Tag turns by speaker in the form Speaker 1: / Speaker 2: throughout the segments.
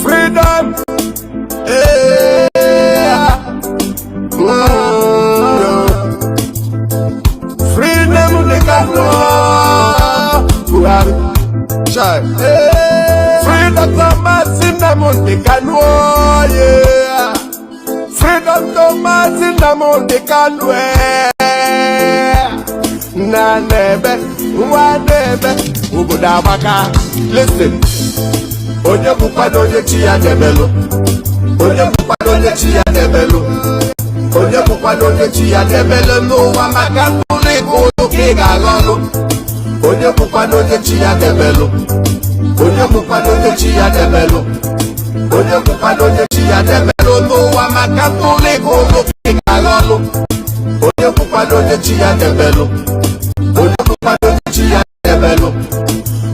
Speaker 1: Freedom. Freedom de Kanu. Freedom to Mazi Nnamdi Kanu. Yeah. Freedom to Mazi Nnamdi Kanu. Na nebe, wa nebe, ubuda baka. Listen. Onye bukwa onye chi ya debelu. Onye bukwa onye chi ya debelu. Onye bukwa onye chi ya debelu n'ụwa maka ntụrụ ego oke ga-alọlụ. Onye bukwa onye chi ya debelu. Onye bukwa onye chi ya debelu. Onye bukwa onye chi ya debelu n'ụwa maka ntụrụ ego oke ga-alọlụ. Onye bukwa onye chi ya debelu. Onye bukwa onye chi ya debelu.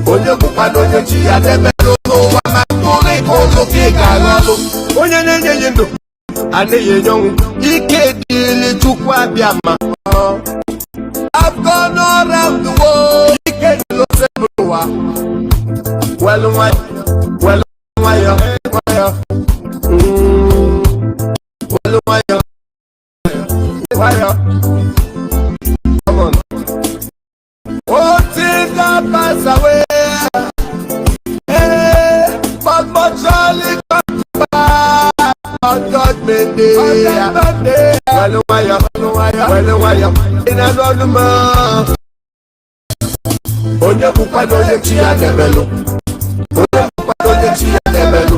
Speaker 1: Onye bukwa onye chi ya debelu n'ụwa maka ntụrụ ego oke ga-alọlụ. Onye na-enye ndụ adịghị nyonwu ike dịrị Chukwu abịa ma I've gone all around the world. Ike dịrị osebụ ụwa. Welu nwayọ, welu nwayọ, nwayọ. Welu nwayọ, nwayọ. Come on. Oh, things that pass away. Hey, but surely come back. On Judgment Day, welu nwayọ, welu nwayọ. In another month. Onye bukwa onye chi ya debelu. Onye bukwa onye chi ya debelu.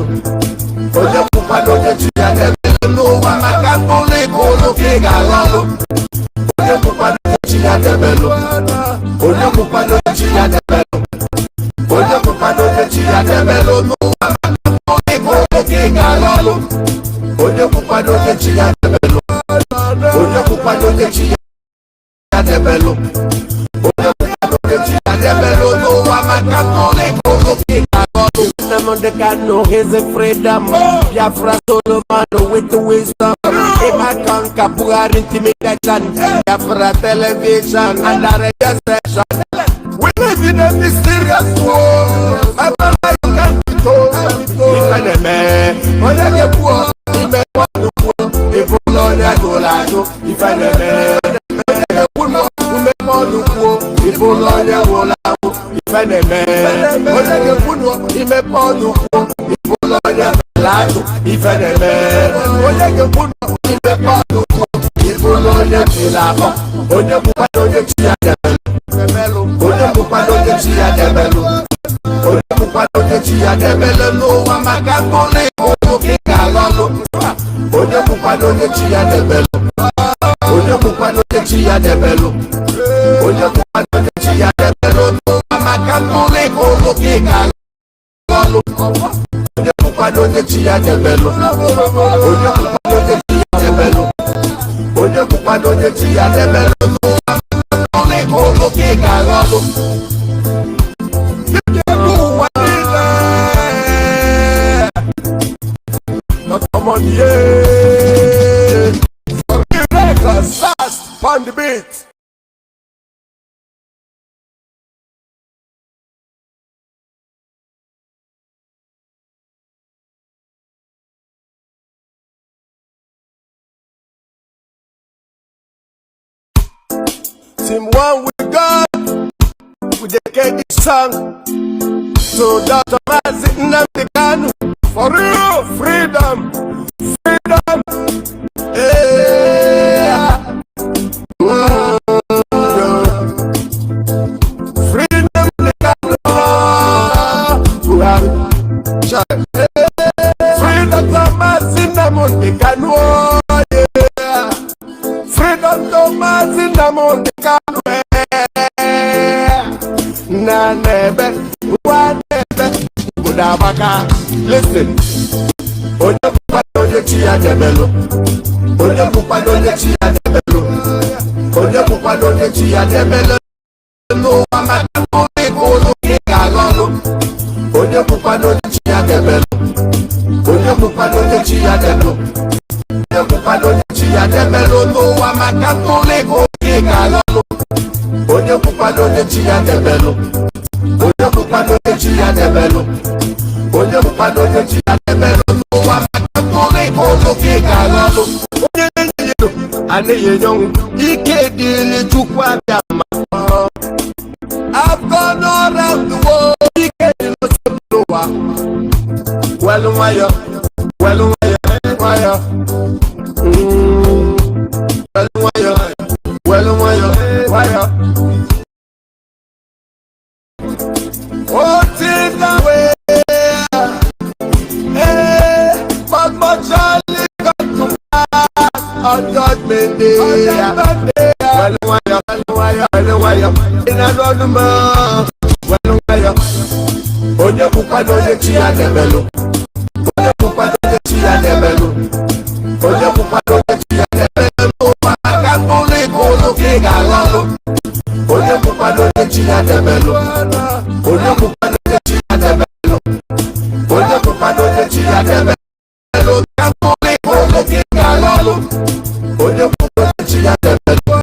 Speaker 1: Onye bukwa onye chi ya debelu n'ụwa maka ntụrụ ego oke ga-alọlụ. Onye bukwa onye chi ya debelu. Onye bukwa onye chi ya debelu. Onye bukwa onye chi ya debelu n'ụwa maka ntụrụ ego oke ga-alọlụ. Onye bukwa onye chi ya debelu. Onye bukwa onye chi ya debelu. Onye bukwa onye chi ya debelu n'ụwa maka ntụrụ ego oke ga-alọlụ. Nnamdi Kanu is a freedom. Biafra Solomon with the wisdom. Ima conquer Buhari intimidation. Biafra television and the radio station. We live in a mysterious world. I'm not like you can't be told. If I'm a man, when I get poor, if I'm a poor, if I'm a dollar, if I'm a man, when I get poor, if I'm a poor, if I'm a dollar, if I'm a man, when I get poor, if I'm a poor, if I'm a dollar, if I'm a man, when I get poor, if I'm a poor, if I'm a dollar, onye bukwa onye chi ya debelu. Onye bukwa onye chi ya debelu. Onye bukwa onye chi ya debelu n'ụwa maka ntụrụ ego oke ga-alọlụ. Onye bukwa onye chi ya debelu. Onye bukwa onye chi ya debelu. Onye bukwa onye chi ya debelu n'ụwa maka ntụrụ ego oke ga-alọlụ. Onye bukwa onye chi ya debelu. Onye bukwa onye chi ya debelu. Onye bukwa onye chi ya debelu n'ụwa maka ntụrụ ego oke ga-alọlụ. Come on, yeah. For the record, fast on the beat. Team one with God, we dedicate this song to Dr. Mazi Nnamdi Kanu. For real, freedom, freedom, yeah. Freedom de Kanu. Freedom to Mazi Nnamdi Kanu. Yeah. Freedom to Mazi Nnamdi Kanu. Na nebe, wa nebe, ubuda baka. Listen. Onye bukwa onye chi ya debelu. Onye bukwa onye chi ya debelu. Onye bukwa onye chi ya debelu n'ụwa maka ntụrụ ego oke ga-alọlụ. Onye bukwa onye chi ya debelu. Onye bukwa onye chi ya debelu. Onye bukwa onye chi ya debelu n'ụwa maka ntụrụ ego oke ga-alọlụ. Onye bukwa onye chi ya debelu. Onye bukwa onye chi ya debelu. onye mkwado onye chi ya na-emelụ n'ụwa maka mkpụrụ ego oke ga-alụ ọlụ onye na-enyo anaghị enye ọnwụ ike dịrị Chukwu abịa ma I've gone all around the world ike dị n'ụwa welu nwayọ welu nwayọ nwayọ welu nwayọ welu nwayọ nwayọ oh take away but much only come to pass on judgment day welu nwayọ welu nwayọ in another month welu nwayọ onye bụkwana onye chi ya na-emelụ onye bụkwana onye chi ya na-emelụ onye bụkwana onye chi ya na-emelụ n'ụwa maka mkpụrụ ego oke ga-alụ ọlụ onye bụkwana onye chi ya na-emelụ onye bụkwana onye chi ya na-emelụ onye bụkwana onye chi ya na-emelụ ka mkpụrụ ego oke ga-alụ ọlụ onye bụkwana onye chi ya na-emelụ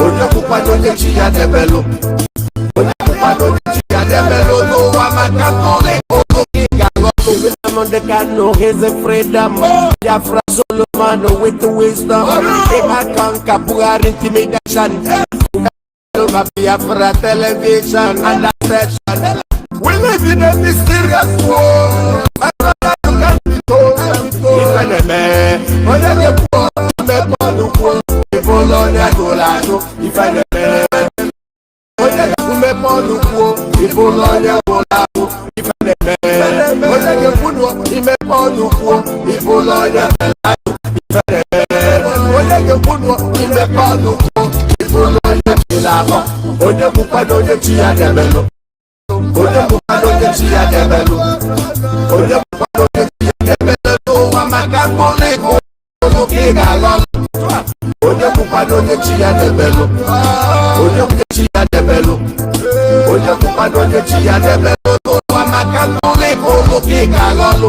Speaker 1: onye bụkwana onye chi ya na-emelụ onye bụkwana onye chi ya na-emelụ n'ụwa maka mkpụrụ ego oke ga-alụ ọlụ I'm on the Kanu, he's a freedom. Biafra Solomon with the wisdom. If I conquer Buhari intimidation, Biafra television and attention. We live in a mysterious world. My brother, you can't be told. If an man, when I get poor, I'm a poor. If all on your dollar, if an man, when I get poor, if all on your dollar, if an man, when I get poor, if all on your dollar, if all on your dollar, if an man, when I get poor, if all on onye bụkwado onye chi ya na-emelụ onye bụkwado onye chi ya na-emelụ onye bụkwado onye chi ya na-emelụ n'ụwa maka mkpụrụ ego oke ga-alụ ọlụ onye bụkwado onye chi ya na-emelụ onye chi ya na-emelụ onye bụkwado onye chi ya na-emelụ n'ụwa maka mkpụrụ ego oke ga-alụ ọlụ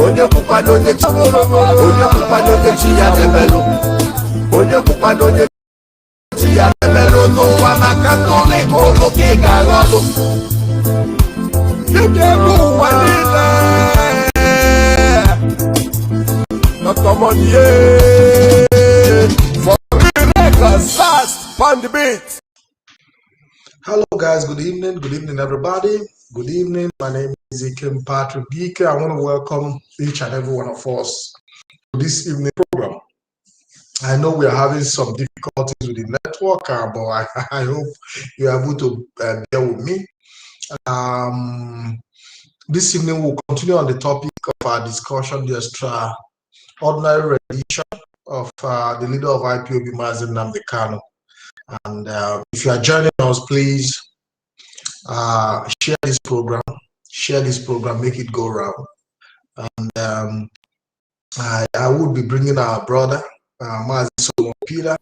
Speaker 1: onye bụkwado onye chi ya na-emelụ onye bụkwado onye ya na-emelụ n'ụwa maka mkpụrụ ego oke ga-alụ ọlụ ike bụ ụwa niile Dr. Monye for records fast on the beat.
Speaker 2: Hello guys, good evening everybody. Good evening, my name is IKEM Patrick DYKE. I want to welcome each and every one of us to this evening program. I know we are having some difficulties with the network, but I hope you are able to bear with me. This evening we'll continue on the topic of our discussion, the extraordinary rendition of the leader of IPOB, Mazi Nnamdi Kanu. And if you are joining us, please share this program, make it go round. And I would be bringing our brother, Mazi Solomon Peter,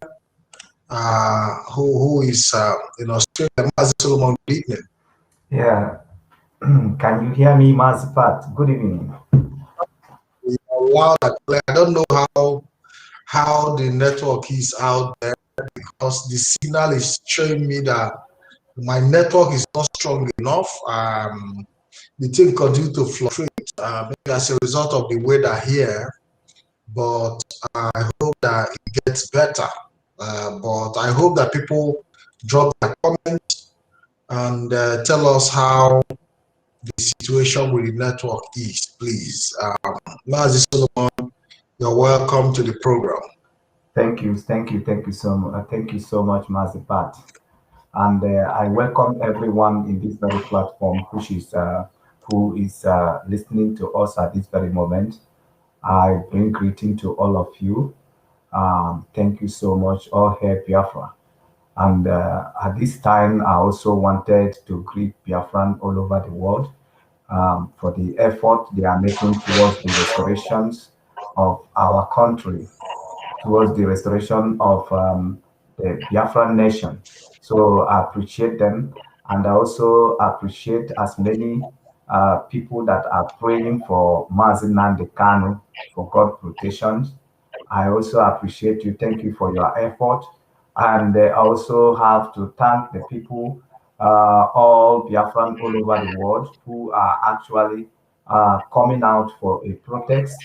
Speaker 2: who is in Australia. Mazi Solomon, good evening.
Speaker 3: Yeah. Can you hear me, Mazi Pat? Good evening.
Speaker 2: Loud and clear. I don't know how the network is out there, because the signal is showing me that my network is not strong enough. The thing continues to fluctuate, maybe as a result of the weather here. But I hope that it gets better. But I hope that people drop their comments and tell us how the situation with the network is, please. Mazi Solomon, you're welcome to the program.
Speaker 3: Thank you so much. Thank you so much, Mazi Pat. And I welcome everyone in this very platform who is listening to us at this very moment. I bring greeting to all of you. Thank you so much, all hail Biafra. And at this time, I also wanted to greet Biafran all over the world for the effort they are making towards the restorations of our country, towards the restoration of the Biafran nation. So I appreciate them, and I also appreciate as many people that are praying for Mazi Nnamdi Kanu for God protection. I also appreciate you. Thank you for your effort. And I also have to thank the people all Biafran all over the world who are actually coming out for a protest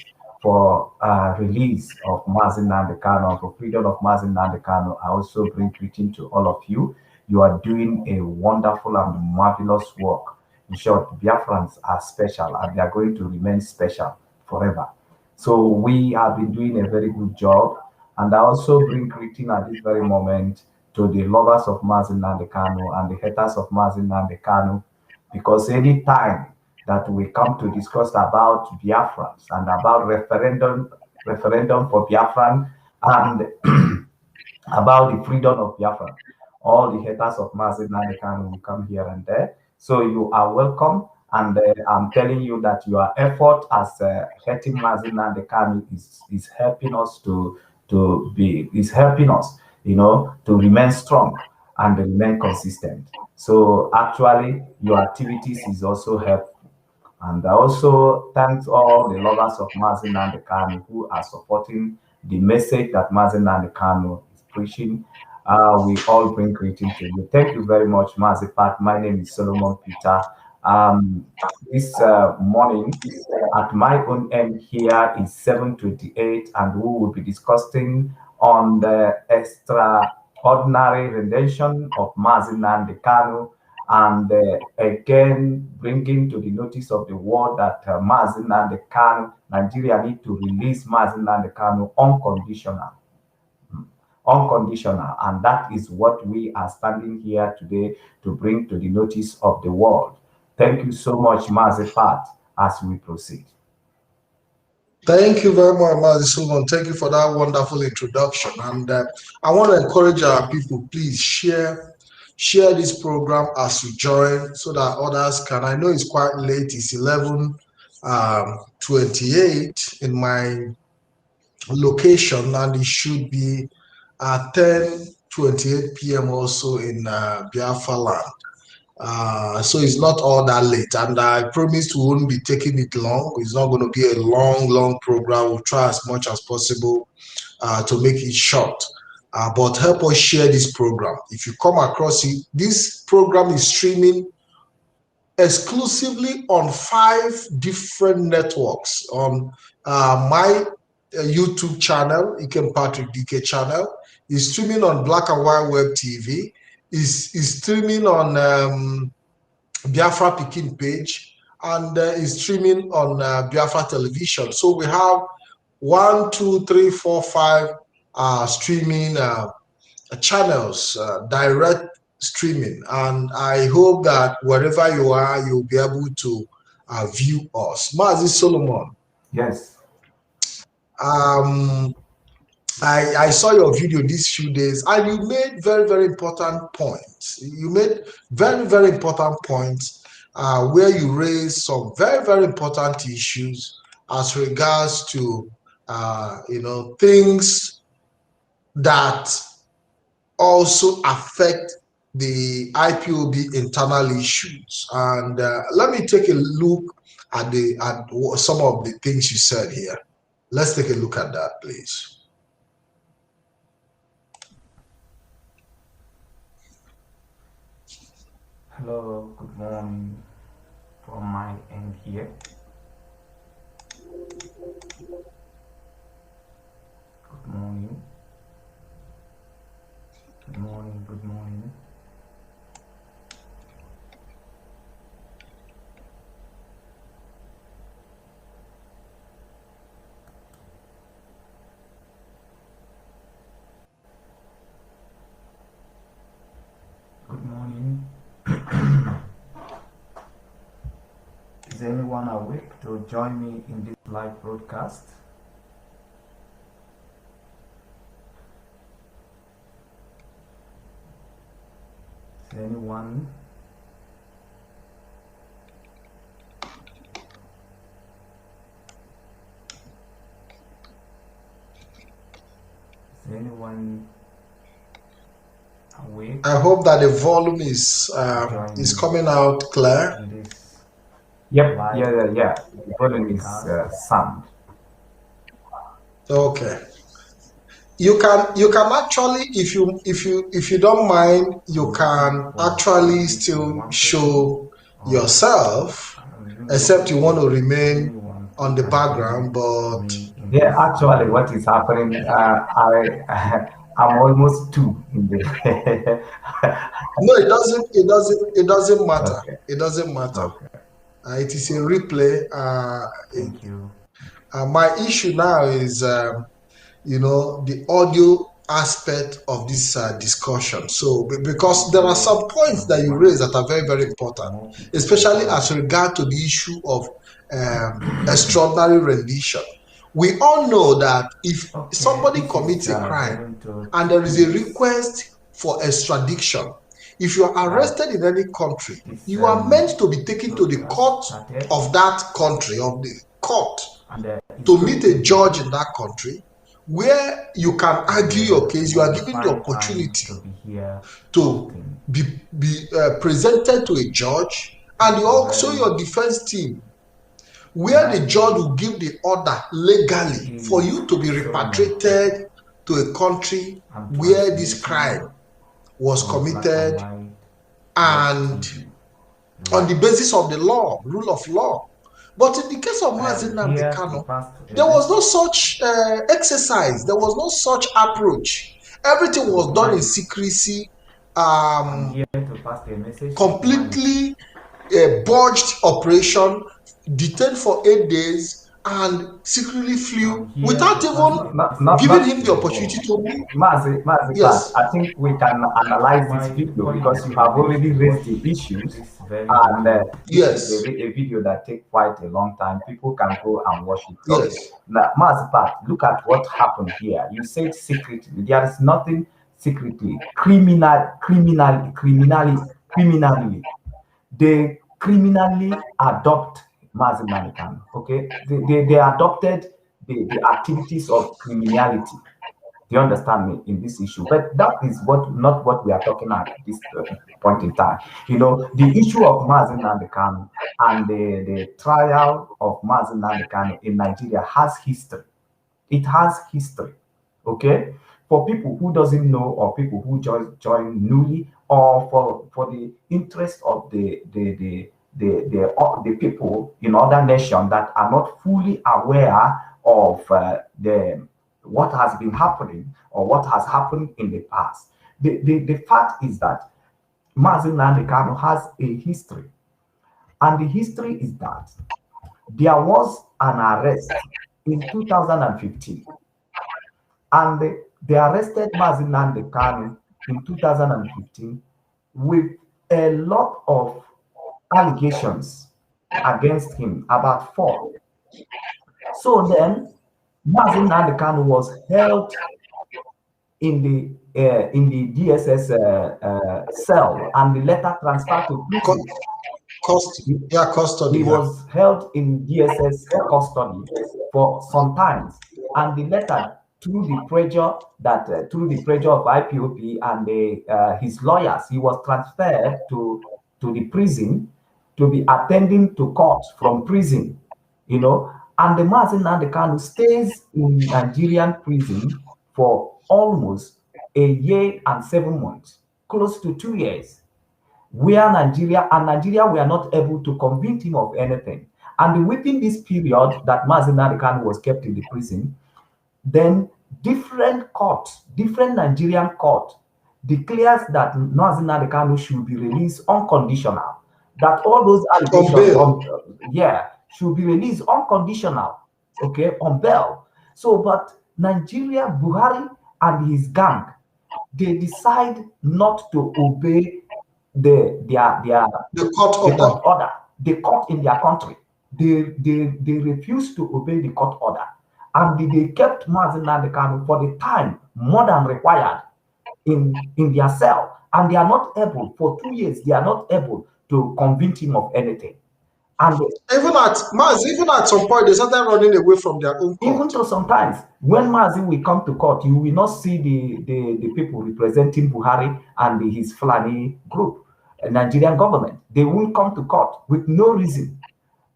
Speaker 3: for release of Mazi Nnamdi Kanu, for freedom of Mazi Nnamdi Kanu. I also bring greeting to all of you. You are doing a wonderful and marvelous work. In short, Biafrans are special and they are going to remain special forever. So we have been doing a very good job. And I also bring greeting at this very moment to the lovers of Mazi Nnamdi Kanu and the haters of Mazi Nnamdi Kanu, because any time that we come to discuss about Biafrans and about referendum for Biafran and about the freedom of Biafra, all the haters of Mazi Nnamdi Kanu will come here and there. So you are welcome. And I'm telling you that your effort as hating Mazi Nnamdi Kanu is helping us is helping us, to remain strong and remain consistent. So actually, your activities is also helpful. And I also thanks all the lovers of Mazi Nnamdi Kanu who are supporting the message that Mazi Nnamdi Kanu is preaching. We all bring greeting to you. Thank you very much, Mazi Pat. My name is Solomon Peter. This morning, at my own end here is 7:28, and we will be discussing on the extraordinary rendition of Mazi Nnamdi Kanu, and again bringing to the notice of the world that Mazi Nnamdi Kanu, Nigeria need to release Mazi Nnamdi Kanu unconditional, and that is what we are standing here today to bring to the notice of the world. Thank you so much, Mazi Pat, as we proceed.
Speaker 2: Thank you very much, Mazi Solomon. Thank you for that wonderful introduction. And I want to encourage our people, please share this program as you join so that others can. I know it's quite late. It's 11:28 in my location, and it should be 10:28 p.m. also in Biafra land. So it's not all that late, and I promise we won't be taking it long. It's not going to be a long program. We'll try as much as possible to make it short. But help us share this program. If you come across it, this program is streaming exclusively on 5 different networks. On my YouTube channel, IKEM Patrick DK channel, is streaming on Black and White Web TV, is streaming on Biafra Peking page, and is streaming on Biafra television. So we have 1, 2, 3, 4, 5 streaming channels, direct streaming, and I hope that wherever you are, you'll be able to view us. Mazi Solomon.
Speaker 3: Yes.
Speaker 2: I saw your video these few days, and you made very important points. You made very important points where you raised some very important issues as regards to things that also affect the IPOB internal issues. And let me take a look at some of the things you said here. Let's take a look at that, please.
Speaker 3: Hello, good morning from my end here. Good morning. Good morning, good morning. Good morning. Is anyone awake to join me in this live broadcast? Is anyone? Is anyone awake?
Speaker 2: I hope that the volume is coming out clear.
Speaker 3: Yep. Yeah. The volume is sound.
Speaker 2: Okay. you can actually, if you don't mind, you can actually still show yourself, except you want to remain on the background. But
Speaker 3: Yeah, actually, what is happening? I'm almost two in the.
Speaker 2: no, it doesn't matter.
Speaker 3: Okay.
Speaker 2: It doesn't matter.
Speaker 3: Okay.
Speaker 2: It is a replay.
Speaker 3: Thank you.
Speaker 2: My issue now is the audio aspect of this discussion. So because there are some points that you raise that are very, very important, especially as regard to the issue of extraordinary rendition. We all know that if
Speaker 3: Okay,
Speaker 2: somebody
Speaker 3: this
Speaker 2: commits
Speaker 3: is
Speaker 2: a crime
Speaker 3: going to
Speaker 2: and there is a
Speaker 3: 2 minutes.
Speaker 2: request for extradition, if you are
Speaker 3: Right.
Speaker 2: arrested in any country,
Speaker 3: This
Speaker 2: you are meant to be taken to the
Speaker 3: broadcast
Speaker 2: court
Speaker 3: started,
Speaker 2: of that country, of the court,
Speaker 3: and it's
Speaker 2: to
Speaker 3: going
Speaker 2: meet
Speaker 3: to
Speaker 2: a
Speaker 3: be
Speaker 2: judge in that country where you can argue your case. You are
Speaker 3: when you
Speaker 2: given the
Speaker 3: find time
Speaker 2: opportunity
Speaker 3: to be here
Speaker 2: to
Speaker 3: often.
Speaker 2: be presented to a judge, and you also your defense team, where the judge will give the order legally for you to be repatriated to a country where this crime was committed, and on the basis of the law, rule of law. But in the case of Mazi Nnamdi Kanu, there was no such exercise. There was no such approach. Everything was done in secrecy, completely botched operation, detained for 8 days, and secretly flew without even giving him the opportunity to move.
Speaker 3: Mazi,
Speaker 2: Yes,
Speaker 3: I think we can analyze this video because you have already raised the issues, and this is
Speaker 2: yes,
Speaker 3: a video that takes quite a long time. People can go and watch it. Okay,
Speaker 2: yes.
Speaker 3: now Mazi, look at what happened here. You said secretly. There is nothing secretly. Criminally. They criminally adopt Mazi Kanu. Okay, they adopted the activities of criminality. Do you understand me in this issue? But that is not what we are talking at this point in time. You know, the issue of Mazi Kanu and the trial of Mazi Kanu in Nigeria has history. It has history. Okay, for people who doesn't know, or people who join newly, or for the interest of the people in other nations that are not fully aware of the what has been happening or what has happened in the past. The fact is that Mazi Kanu has a history, and the history is that there was an arrest in 2015, and they arrested Mazi Kanu in 2015 with a lot of allegations against him, about 4. So then, Mazi Kanu was held in the DSS cell, and the later transferred to prison.
Speaker 2: Custody.
Speaker 3: He was held in DSS custody for some time, and the later, through the pressure of IPOP and his lawyers, he was transferred to the prison to be attending to court from prison. You know, and the Mazi Kanu stays in Nigerian prison for almost a year and 7 months, close to 2 years, where Nigeria were not able to convict him of anything. And within this period that Mazi Kanu was kept in the prison, then different Nigerian court declares that Mazi Kanu should be released unconditional. That all those allegations should be released unconditional, okay, on bail. So, but Nigeria, Buhari and his gang, they decide not to obey the court order. The court in their country, they refuse to obey the court order, and they kept Mazi Kanu for the time more than required in their cell, and they are not able, for 2 years, they are not able to convince him of anything. And
Speaker 2: even at some point, they started running away from their own court.
Speaker 3: Even though sometimes when Mazi will come to court, you will not see the people representing Buhari and his Fulani group, Nigerian government. They won't come to court with no reason.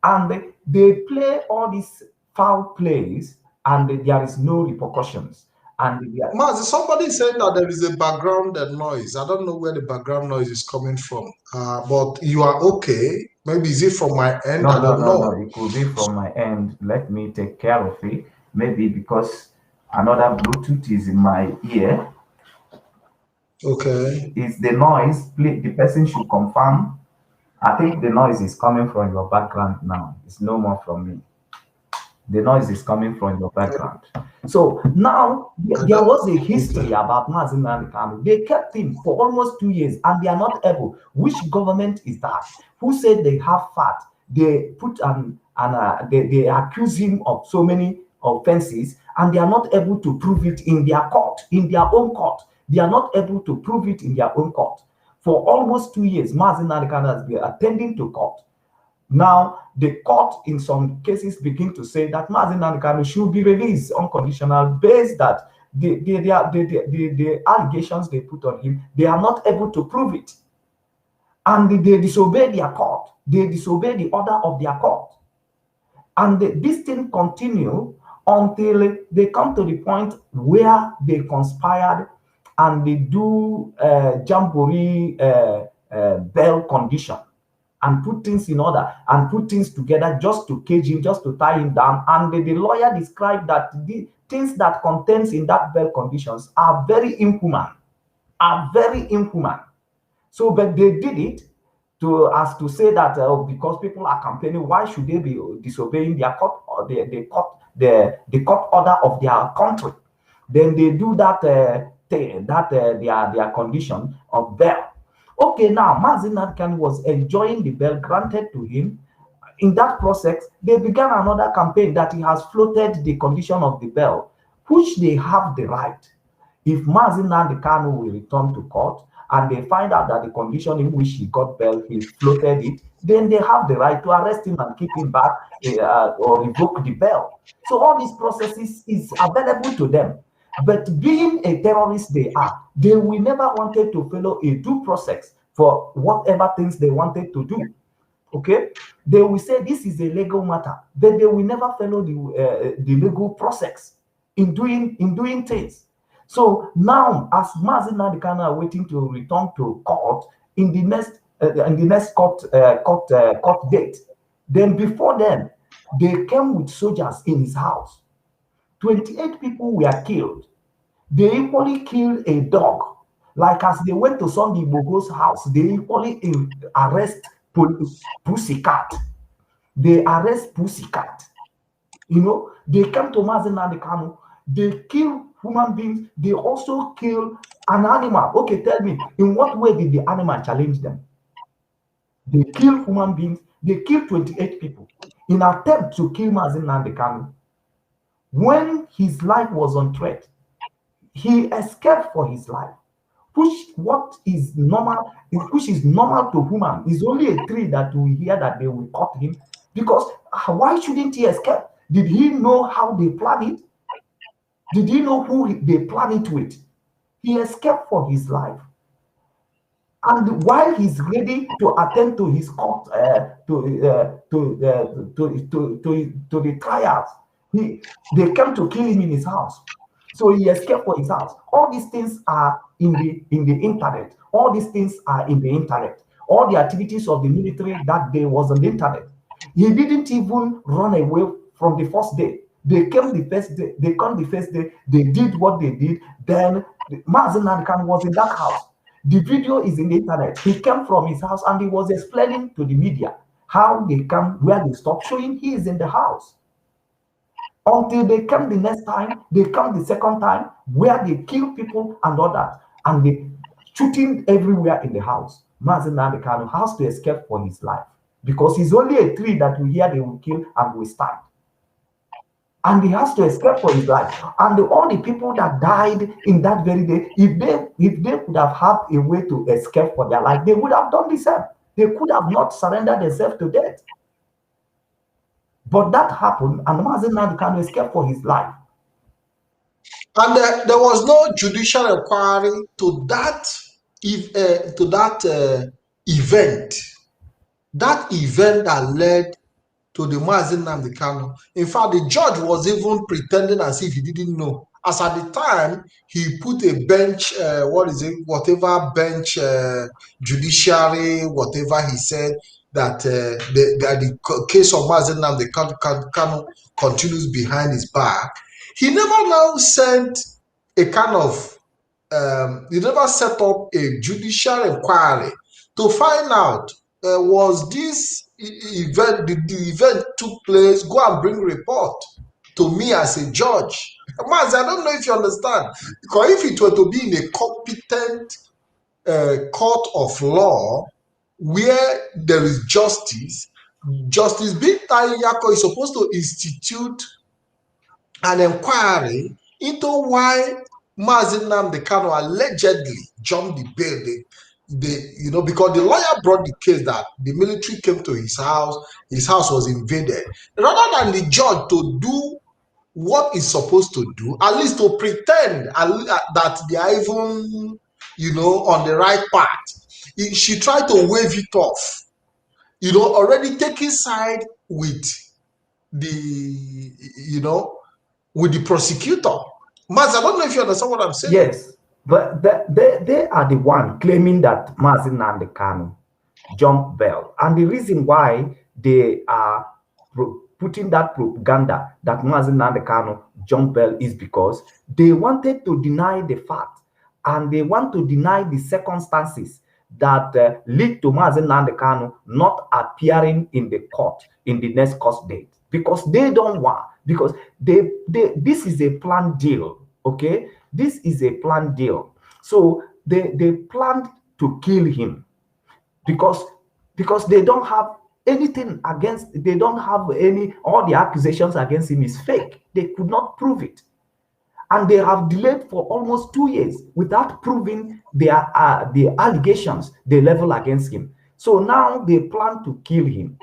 Speaker 3: And they play all these foul plays, and there is no repercussions. And
Speaker 2: Mazi, somebody said that there is a background noise. I don't know where the background noise is coming from. But you are okay. Maybe is it from my end? I don't
Speaker 3: no,
Speaker 2: know.
Speaker 3: it could be from my end. Let me take care of it. Maybe because another Bluetooth is in my ear.
Speaker 2: Okay.
Speaker 3: Is the noise? Please, the person should confirm. I think the noise is coming from your background now. It's no more from me. The noise is coming from your background. So now there was a history about Mazi Nnamdi Kanu. They kept him for almost 2 years and they are not able. Which government is that? Who said they have fat? They put they accuse him of so many offenses and they are not able to prove it in their court, in their own court. They are not able to prove it in their own court. For almost 2 years, Mazi Nnamdi Kanu has been attending to court. Now, the court in some cases begin to say that Mazi Nnamdi Kanu should be released unconditional based that the allegations they put on him, they are not able to prove it. And they disobey their court. They disobey the order of their court. And this thing continue until they come to the point where they conspired and they do jamboree bail condition and put things in order and put things together just to cage him, just to tie him down. And the lawyer described that the things that contains in that bail conditions are very inhuman, So, but they did it as to say that because people are campaigning, why should they be disobeying their court or the court order of their country? Then they do that their condition of bail. Okay, now Mazi Nnamdi Kanu was enjoying the bail granted to him. In that process, they began another campaign that he has floated the condition of the bail, which they have the right. If Mazi Nnamdi Kanu will return to court and they find out that the condition in which he got bail, he floated it, then they have the right to arrest him and keep him back or revoke the bail. So all these processes is available to them. But being a terrorist they are, they will never wanted to follow a due process for whatever things they wanted to do. Okay, they will say this is a legal matter, but they will never follow the legal process in doing things. So now, as Mazi Nnamdi Kanu are waiting to return to court in the next court date, then before then, they came with soldiers in his house. 28 people were killed. They equally killed a dog. Like as they went to Sunday Igboho's house, they equally arrest Pussycat. They arrest Pussycat. You know, they come to Mazi Nnamdi Kanu. They kill human beings. They also kill an animal. Okay, tell me, in what way did the animal challenge them? They kill human beings. They kill 28 people in an attempt to kill Mazi Nnamdi Kanu. When his life was on threat, he escaped for his life, which is normal to human. Is only a tree that we hear that they will cut him, because why shouldn't he escape? Did he know how they planned it? Did he know who they planned it with? He escaped for his life. And while he's ready to attend to his court, to the trials, they came to kill him in his house. So he escaped for his house. All these things are in the internet. All these things are in the internet. All the activities of the military that day was on the internet. He didn't even run away from the first day. They came the first day. They did what they did. Then Mazi Nnamdi Kanu was in that house. The video is in the internet. He came from his house and he was explaining to the media how they come, where they stopped showing he is in the house. Until they come the next time, they come the second time, where they kill people and all that, and they shooting everywhere in the house. Mazi Nnamdi Kanu has to escape for his life, because he's only a tree that we hear they will kill and will stand. And he has to escape for his life. And all the people that died in that very day, if they could have had a way to escape for their life, they would have done the same. They could have not surrendered themselves to death. But that happened, and Mazi Nnamdi Kanu escaped for his life.
Speaker 2: And there was no judicial inquiry to that event. That event that led to the Mazi Nnamdi Kanu. In fact, the judge was even pretending as if he didn't know. as at the time he put a bench, whatever bench, judiciary, whatever he said, that the case of Mazi Nnamdi Kanu continues behind his back. He never now sent a kind of, he never set up a judicial inquiry to find out, was this event, did the event took place, go and bring report to me as a judge. Mazi, I don't know if you understand, because if it were to be in a competent court of law where there is justice, Justice DYKE is supposed to institute an inquiry into why Mazi Nnamdi Kanu allegedly jumped the bail. Because the lawyer brought the case that the military came to his house was invaded. Rather than the judge to do what he's supposed to do, at least to pretend that they are even, on the right path, she tried to wave it off, already taking side with the, with the prosecutor. Mazi, I don't know if you understand what I'm saying.
Speaker 3: Yes, but they are the one claiming that Mazi Nnamdi Kanu jumped bail. And the reason why they are putting that propaganda that Mazi Nnamdi Kanu jumped bail is because they wanted to deny the fact, and they want to deny the circumstances that lead to Mazi Nnamdi Kanu not appearing in the court in the next court date, because they don't want, because this is a planned deal. Okay, this is a planned deal. So they planned to kill him because they don't have anything against, they don't have any, all the accusations against him is fake. They could not prove it. And they have delayed for almost 2 years without proving the allegations they level against him. So now they plan to kill him.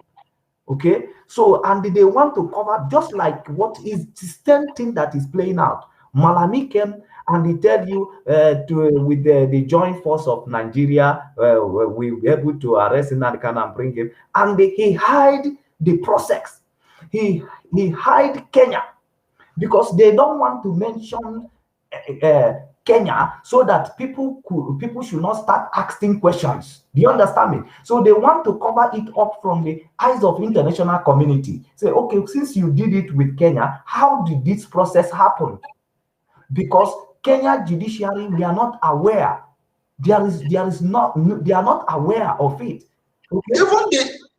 Speaker 3: Okay, so, and they want to cover, just like what is the same thing that is playing out. Malami came and they tell you with the joint force of Nigeria, we were able to arrest Nnamdi Kanu and bring him, and he hide the process. He hide Kenya, because they don't want to mention Kenya, so that people should not start asking questions. Do you understand me? So they want to cover it up from the eyes of international community. Say, okay, since you did it with Kenya, how did this process happen? Because Kenya judiciary, we are not aware. They are not aware of it. Okay?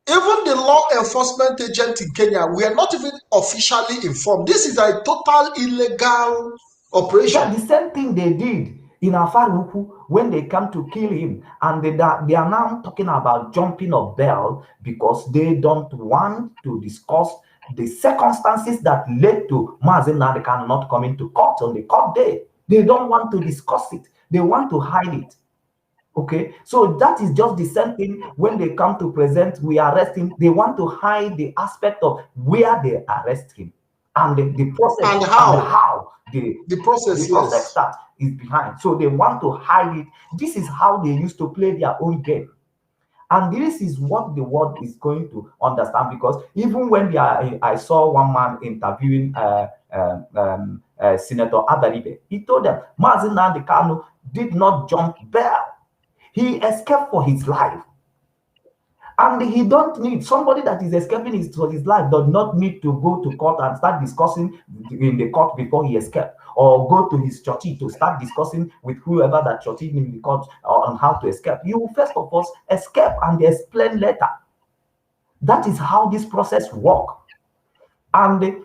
Speaker 2: Even the law enforcement agent in Kenya, we are not even officially informed. This is a total illegal operation.
Speaker 3: Yeah, the same thing they did in Afaruku when they come to kill him, and they are now talking about jumping of bail because they don't want to discuss the circumstances that led to Mazi Nnamdi Kanu not coming to court on the court day. They don't want to discuss it. They want to hide it. Okay, so that is just the same thing when they come to present, we arrest him. They want to hide the aspect of where they arrest him and the process
Speaker 2: and how
Speaker 3: the process that is behind. So they want to hide it. This is how they used to play their own game. And this is what the world is going to understand, because even when I saw one man interviewing Senator Abaribe, he told them Mazi Nnamdi Kanu did not jump bail. He escaped for his life. And he don't need, somebody that is escaping for his life does not need to go to court and start discussing in the court before he escaped, or go to his church to start discussing with whoever that church in the court on how to escape. You first of all escape and explain later. That is how this process works. And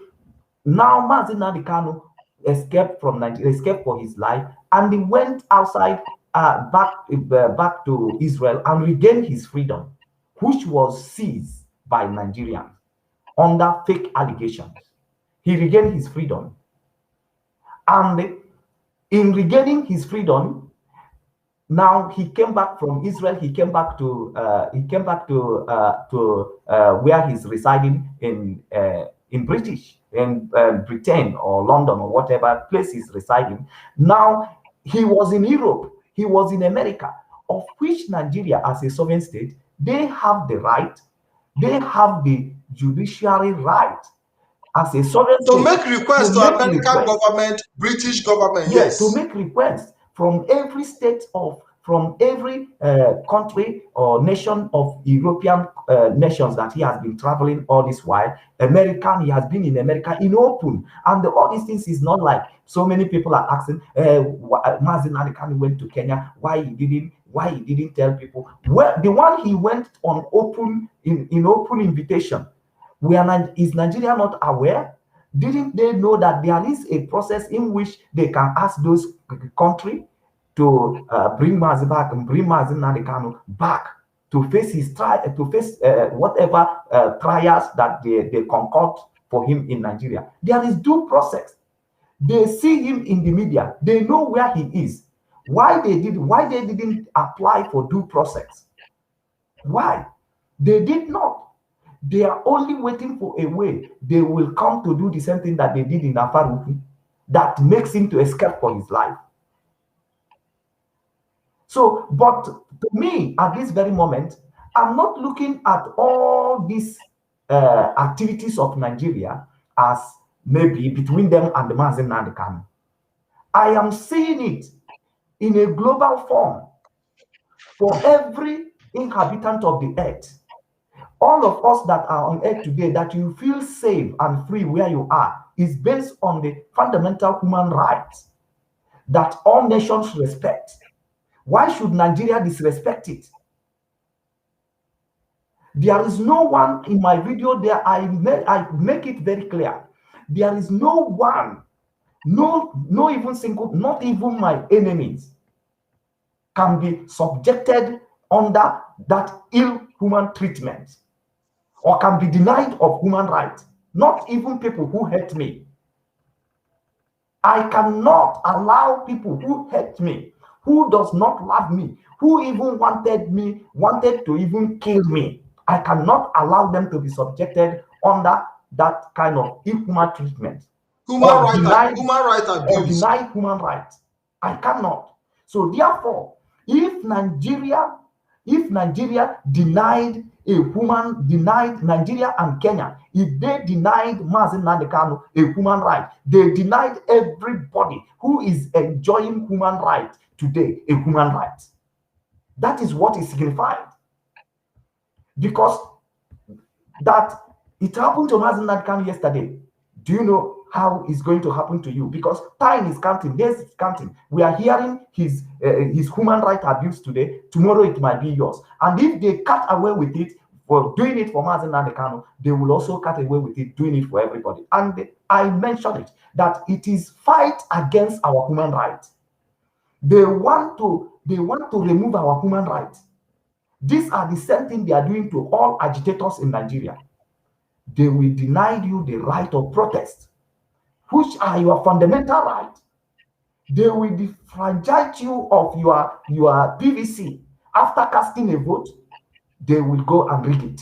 Speaker 3: now Mazi Nnamdi Kanu escaped from Nigeria, escaped for his life, and he went outside back to Israel and regained his freedom, which was seized by Nigerians under fake allegations. He regained his freedom. And in regaining his freedom, now he came back from Israel. He came back to where he's residing in Britain or London or whatever place he's residing. Now he was in Europe. He was in America, of which Nigeria, as a sovereign state, they have the right, they have the judiciary right as a sovereign
Speaker 2: To
Speaker 3: state,
Speaker 2: make requests to American government, British government, yes.
Speaker 3: To make requests from every state from every country or nation of European nations that he has been traveling all this while. He has been in America in open. And all these things is not like so many people are asking, Mazi Nnamdi Kanu went to Kenya, why he didn't tell people. Well, the one he went on open in open invitation. Is Nigeria not aware? Didn't they know that there is a process in which they can ask those countries to bring Mazi back and bring Mazi Nnamdi Kanu back to face his trial, to face whatever trials that they concoct for him in Nigeria? There is due process. They see him in the media. They know where he is. Why they didn't apply for due process? Why? They did not. They are only waiting for a way they will come to do the same thing that they did in Afaruku, that makes him to escape for his life. So, but to me, at this very moment, I'm not looking at all these activities of Nigeria as maybe between them and the Mazi Nnamdi Kanu. I am seeing it in a global form for every inhabitant of the earth. All of us that are on earth today, that you feel safe and free where you are, is based on the fundamental human rights that all nations respect. Why should Nigeria disrespect it? There is no one in my video there. I make it very clear. There is no one, no even single, not even my enemies can be subjected under that ill human treatment, or can be denied of human rights. Not even people who hate me. I cannot allow people who hate me, who does not love me, who even wanted to even kill me. I cannot allow them to be subjected under that kind of inhuman treatment.
Speaker 2: Human right abuse.
Speaker 3: Denied human rights. I cannot. So therefore, if Nigeria denied Nigeria and Kenya, if they denied Mazi Nnamdi Kanu a human right, they denied everybody who is enjoying human right today a human right. That is what is signified. Because that it happened to Mazi Nnamdi Kanu yesterday. Do you know how it's going to happen to you? Because time is counting, days is counting. We are hearing his human right abuse today. Tomorrow it might be yours. And if they cut away with it for doing it for Mazi Nnamdi Kanu, they will also cut away with it doing it for everybody. And I mentioned it, that it is fight against our human rights. They want to remove our human rights. These are the same thing they are doing to all agitators in Nigeria. They will deny you the right of protest, which are your fundamental right. They will disfranchise you of your PVC. After casting a vote, they will go and rig it.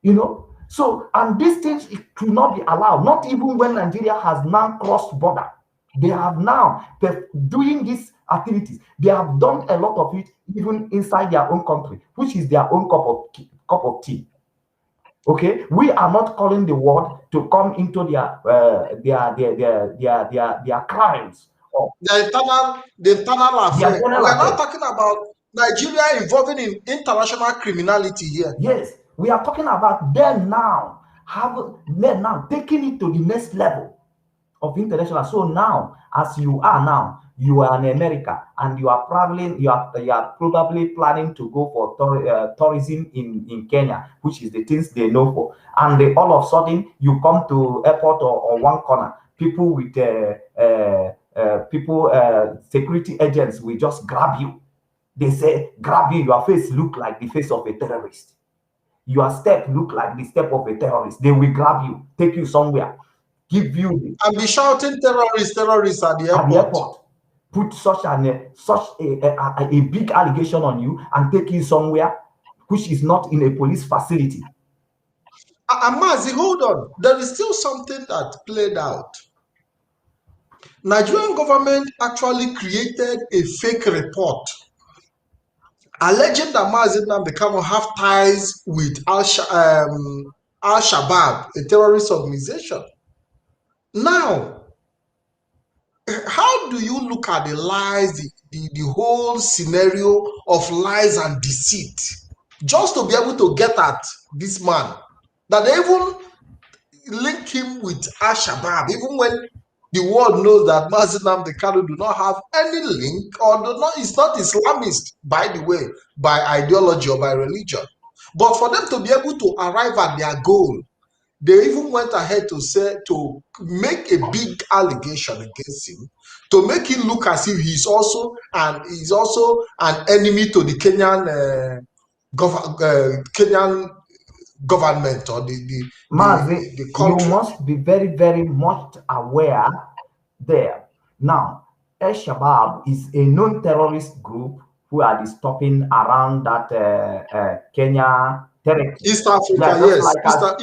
Speaker 3: You know? So, and these things, it should not be allowed, not even when Nigeria has now crossed border. They have now, doing these activities, they have done a lot of it even inside their own country, which is their own cup of tea. Okay, we are not calling the world to come into their crimes.
Speaker 2: The internal affair. We are not talking about Nigeria involving in international criminality here.
Speaker 3: Yes, we are talking about them now taking it to the next level of international. So now, as you are now, you are in America and you are traveling, you are probably planning to go for tourism in Kenya, which is the things they know for. And all of a sudden, you come to airport or one corner, people with security agents will just grab you. They say, grab you, your face look like the face of a terrorist. Your step look like the step of a terrorist. They will grab you, take you somewhere, give you...
Speaker 2: And be shouting terrorists at the airport.
Speaker 3: Put such a big allegation on you and take you somewhere which is not in a police facility.
Speaker 2: Mazi, hold on. There is still something that played out. Nigerian government actually created a fake report alleging that Mazi Nnamdi Kanu have ties with Al-Shabaab a terrorist organization. Now, how do you look at the lies, the whole scenario of lies and deceit, just to be able to get at this man, that they even link him with Al-Shabaab, even when the world knows that Mazi Nnamdi Kanu do not have any link, or do not, is not Islamist, by the way, by ideology or by religion. But for them to be able to arrive at their goal, they even went ahead to say, to make a big allegation against him, to make him look as if he's also an enemy to the Kenyan government, or
Speaker 3: Mazi,
Speaker 2: the
Speaker 3: you
Speaker 2: country.
Speaker 3: must be very, very much aware there. Now, Al-Shabaab is a known terrorist group who are stopping around that Kenya territory.
Speaker 2: East Africa,
Speaker 3: Yeah, just
Speaker 2: yes.
Speaker 3: like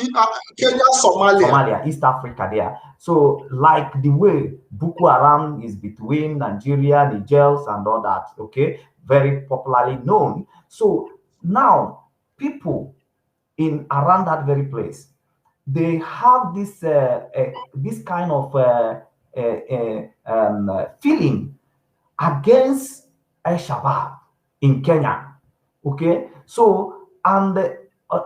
Speaker 2: Kenya, Somalia.
Speaker 3: Somalia, East Africa there. So, like the way Boko Haram is between Nigeria, Niger, and all that, okay, very popularly known. So now people in around that very place, they have this this kind of feeling against Al-Shabaab in Kenya. Okay, so and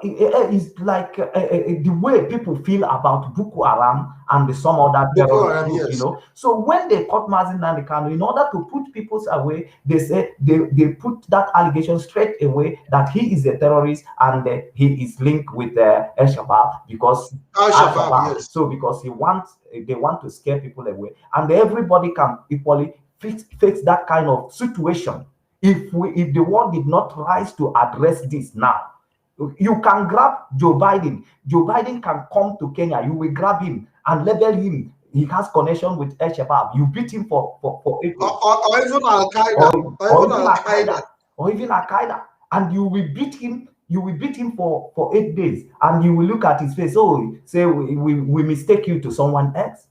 Speaker 3: it's like the way people feel about Boko Haram and some other terrorist group,
Speaker 2: Yes.
Speaker 3: you know. So when they caught Mazi Nnamdi Kanu, in order to put people away, they say they put that allegation straight away that he is a terrorist and he is linked with Al-Shabaab, because
Speaker 2: Al-Shabaab, yes.
Speaker 3: So because they want to scare people away, and everybody can equally face that kind of situation. If the world did not rise to address this now, you can grab Joe Biden. Joe Biden can come to Kenya. You will grab him and label him. He has connection with Al-Shabaab. You beat him for 8 days.
Speaker 2: Or even Al-Qaeda.
Speaker 3: Or even Al-Qaeda. And you will beat him. You will beat him for 8 days. And you will look at his face. Oh, say we mistake you to someone else.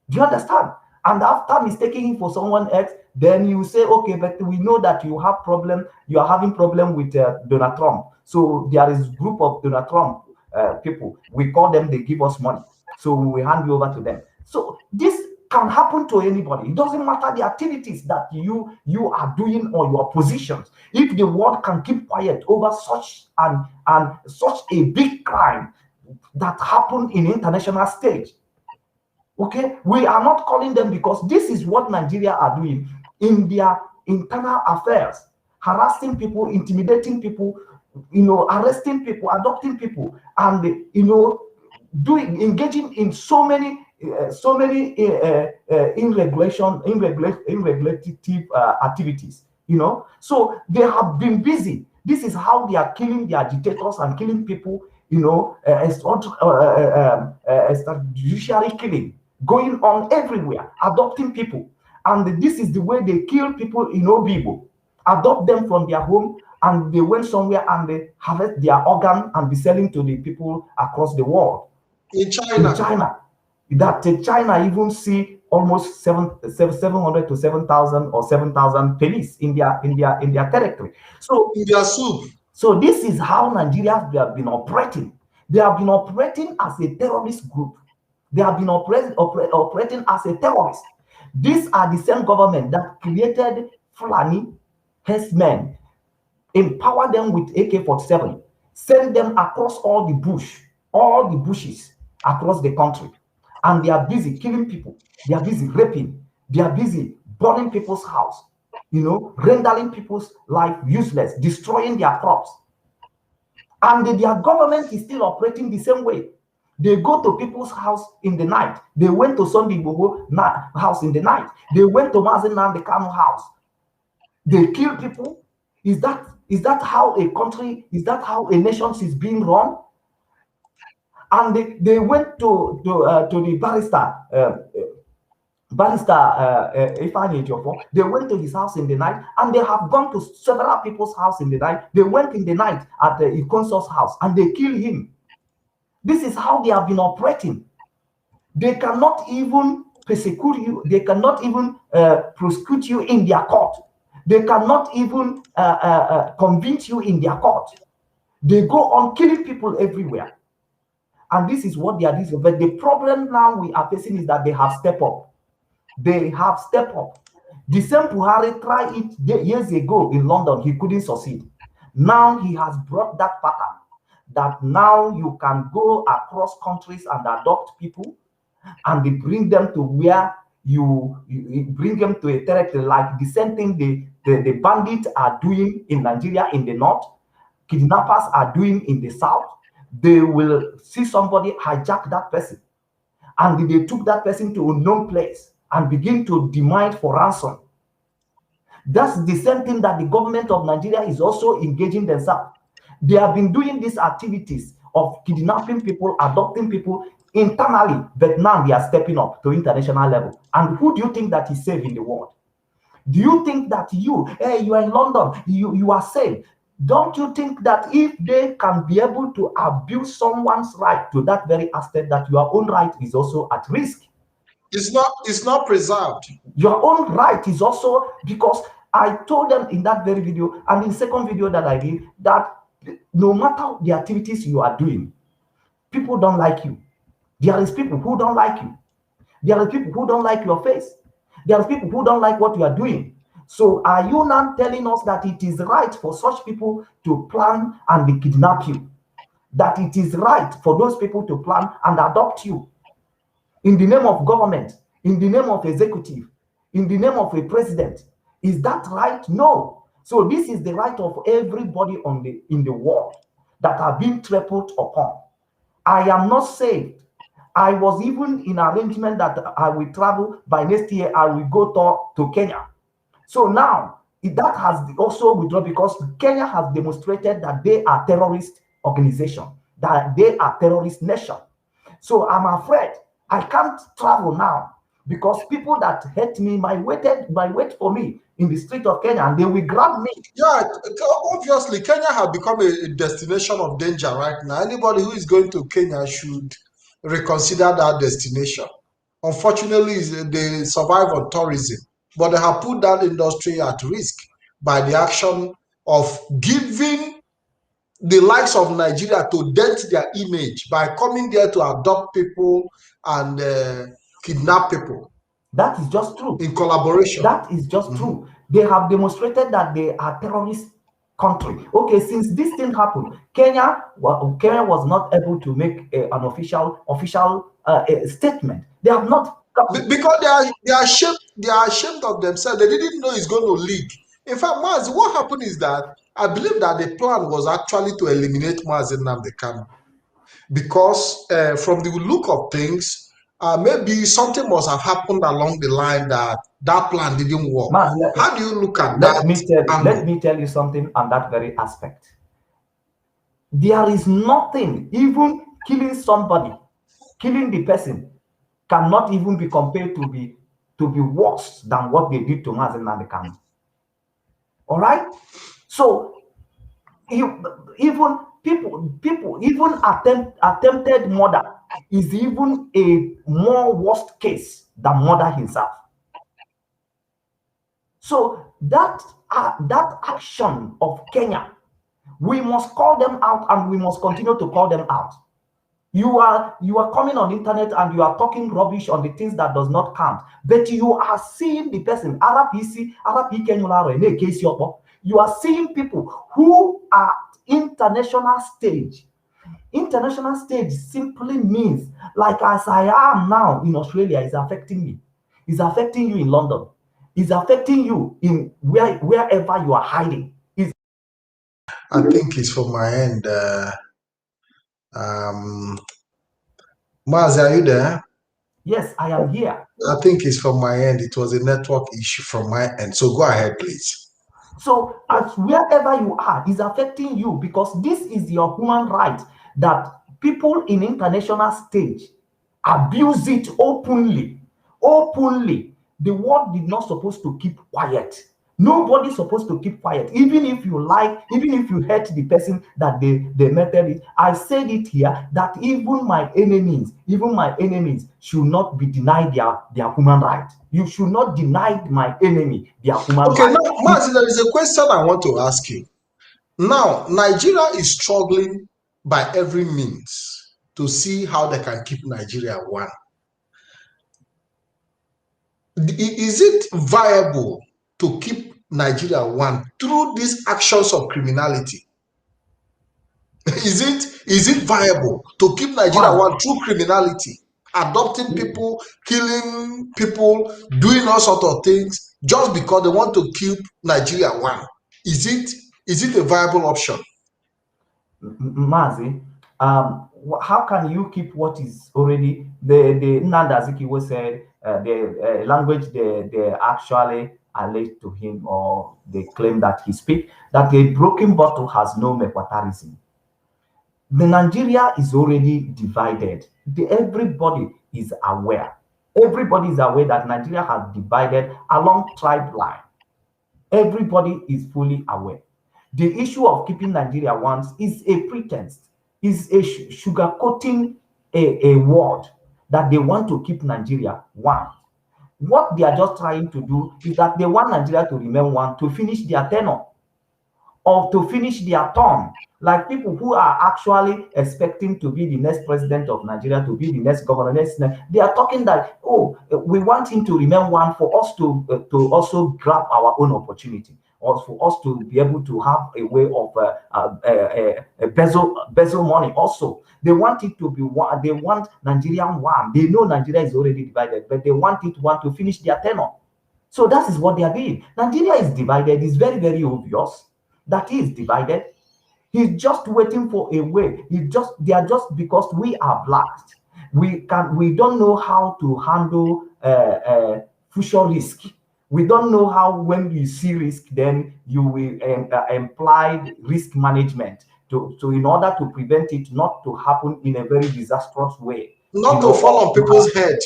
Speaker 3: Do you understand? And after mistaking him for someone else, then you say, okay, but we know that you have problem. You are having problem with Donald Trump. So there is a group of Donald Trump people. We call them, they give us money. So we hand you over to them. So this can happen to anybody. It doesn't matter the activities that you are doing or your positions. If the world can keep quiet over such and such a big crime that happened in international stage, okay, we are not calling them, because this is what Nigeria are doing in their internal affairs, harassing people, intimidating people, arresting people, adopting people, and engaging in so many irregulative activities. So they have been busy. This is how they are killing their dictators and killing people. Judiciary killing going on everywhere, adopting people. And this is the way they kill people in Obibo, adopt them from their home, and they went somewhere and they harvest their organ and be selling to the people across the world.
Speaker 2: In China.
Speaker 3: That China even see almost 700 to 7,000 or 7,000 police in their territory. So
Speaker 2: in their soup.
Speaker 3: So this is how Nigeria have been operating. They have been operating as a terrorist group. They have been operating as a terrorist. These are the same government that created Fulani herdsmen, empower them with AK-47, send them across all the bushes across the country. And they are busy killing people. They are busy raping. They are busy burning people's house, rendering people's life useless, destroying their crops. And their government is still operating the same way. They go to people's house in the night. They went to Sunday Igboho house in the night. They went to Mazi Nnamdi Kanu house. They kill people. Is that how a country, is that how a nation is being run? And they went to the barrister Ifeanyi Ejiofor. They went to his house in the night, and they have gone to several people's house in the night. They went in the night at the Ikonso's house, and they killed him. This is how they have been operating. They cannot even persecute you. They cannot even prosecute you in their court. They cannot even convince you in their court. They go on killing people everywhere. And this is what they are doing. But the problem now we are facing is that they have stepped up. They have stepped up. The same Buhari tried it years ago in London. He couldn't succeed. Now he has brought that pattern that now you can go across countries and adopt people and they bring them to where you bring them to a territory, like the same thing the bandits are doing in Nigeria in the north, kidnappers are doing in the south. They will see somebody hijack that person and they took that person to a unknown place and begin to demand for ransom. That's the same thing that the government of Nigeria is also engaging themselves. They have been doing these activities of kidnapping people, adopting people internally, but now they are stepping up to international level. And who do you think that is safe in the world? Do you think that you are in London, you are safe? Don't you think that if they can be able to abuse someone's right to that very extent, that your own right is also at risk?
Speaker 2: It's not preserved.
Speaker 3: Your own right is also, because I told them in that very video and in the second video that I did, that no matter the activities you are doing, people don't like you. There is people who don't like you. There are people who don't like your face. There are people who don't like what you are doing. So are you now telling us that it is right for such people to plan and they kidnap you? That it is right for those people to plan and adopt you in the name of government, in the name of executive, in the name of a president? Is that right? No. So this is the right of everybody in the world that are being trampled upon. I am not saved. I was even in arrangement that I will travel by next year. I will go to Kenya. So now that has also withdrawn because Kenya has demonstrated that they are terrorist organization, that they are terrorist nation. So I'm afraid I can't travel now because people that hate me might wait for me in the street of Kenya and they will grab me.
Speaker 2: Yeah, obviously Kenya has become a destination of danger right now. Anybody who is going to Kenya should reconsider that destination. Unfortunately, they survive on tourism, but they have put that industry at risk by the action of giving the likes of Nigeria to dent their image by coming there to adopt people and kidnap people.
Speaker 3: That is just true.
Speaker 2: In collaboration.
Speaker 3: That is just true. They have demonstrated that they are terrorist country. Okay, since this thing happened, Kenya was not able to make an official statement. They have not,
Speaker 2: because they are ashamed of themselves. They didn't know it's going to leak. In fact, Mazi, what happened is that I believe that the plan was actually to eliminate Mazi Nnamdi Kanu, because from the look of things, maybe something must have happened along the line that plan didn't work. How do you look at that?
Speaker 3: Let me tell you something on that very aspect. There is nothing, even killing somebody, killing the person, cannot even be compared to be worse than what they did to Mazi Nnamdi Kanu. All right? So even attempted murder is even a more worst case than murder himself. So that action of Kenya, we must call them out and we must continue to call them out. You are coming on the internet and you are talking rubbish on the things that does not count, but you are seeing the person. You are seeing people who are international stage. International stage simply means, like as I am now in Australia, is affecting me. It's affecting you in London. It's affecting you in wherever you are hiding.
Speaker 2: I think it's from my end. Mazi, are you there?
Speaker 3: Yes, I am here.
Speaker 2: I think it's from my end. It was a network issue from my end. So go ahead, please.
Speaker 3: So as wherever you are, is affecting you because this is your human right that people in international stage abuse it openly. Openly. The world did not supposed to keep quiet. Nobody's supposed to keep quiet. Even if you hate the person that they murdered it. I said it here that even my enemies should not be denied their human right. You should not deny my enemy their human right.
Speaker 2: Okay, now, Mazi, there is a question I want to ask you. Now, Nigeria is struggling by every means to see how they can keep Nigeria one. Is it viable to keep Nigeria one through these actions of criminality? Is it viable to keep Nigeria one through criminality? Adopting people, killing people, doing all sorts of things just because they want to keep Nigeria one. Is it a viable option?
Speaker 3: Mazi, how can you keep what is already the Nnamdi was said the language they actually alleged to him, or they claim that he speak, that a broken bottle has no mequatarism. The Nigeria is already divided. Everybody is aware. Everybody is aware that Nigeria has divided along tribe line. Everybody is fully aware. The issue of keeping Nigeria one is a pretense, is a sugarcoating a word that they want to keep Nigeria one. What they are just trying to do is that they want Nigeria to remain one to finish their tenure or to finish their term. Like people who are actually expecting to be the next president of Nigeria, to be the next governor, they are talking that, oh, we want him to remain one for us to also grab our own opportunity, or for us to be able to have a way of bezel money. Also, they want it to be one. They want Nigerian one. They know Nigeria is already divided, but they want it one to finish their tenure. So that is what they are doing. Nigeria is divided. It's very, very obvious that he is divided. He's just waiting for a way. They are just because we are blacks. We don't know how to handle future risk. We don't know how, when you see risk, then you will imply risk management to in order to prevent it not to happen in a very disastrous way.
Speaker 2: Not to fall on people's head.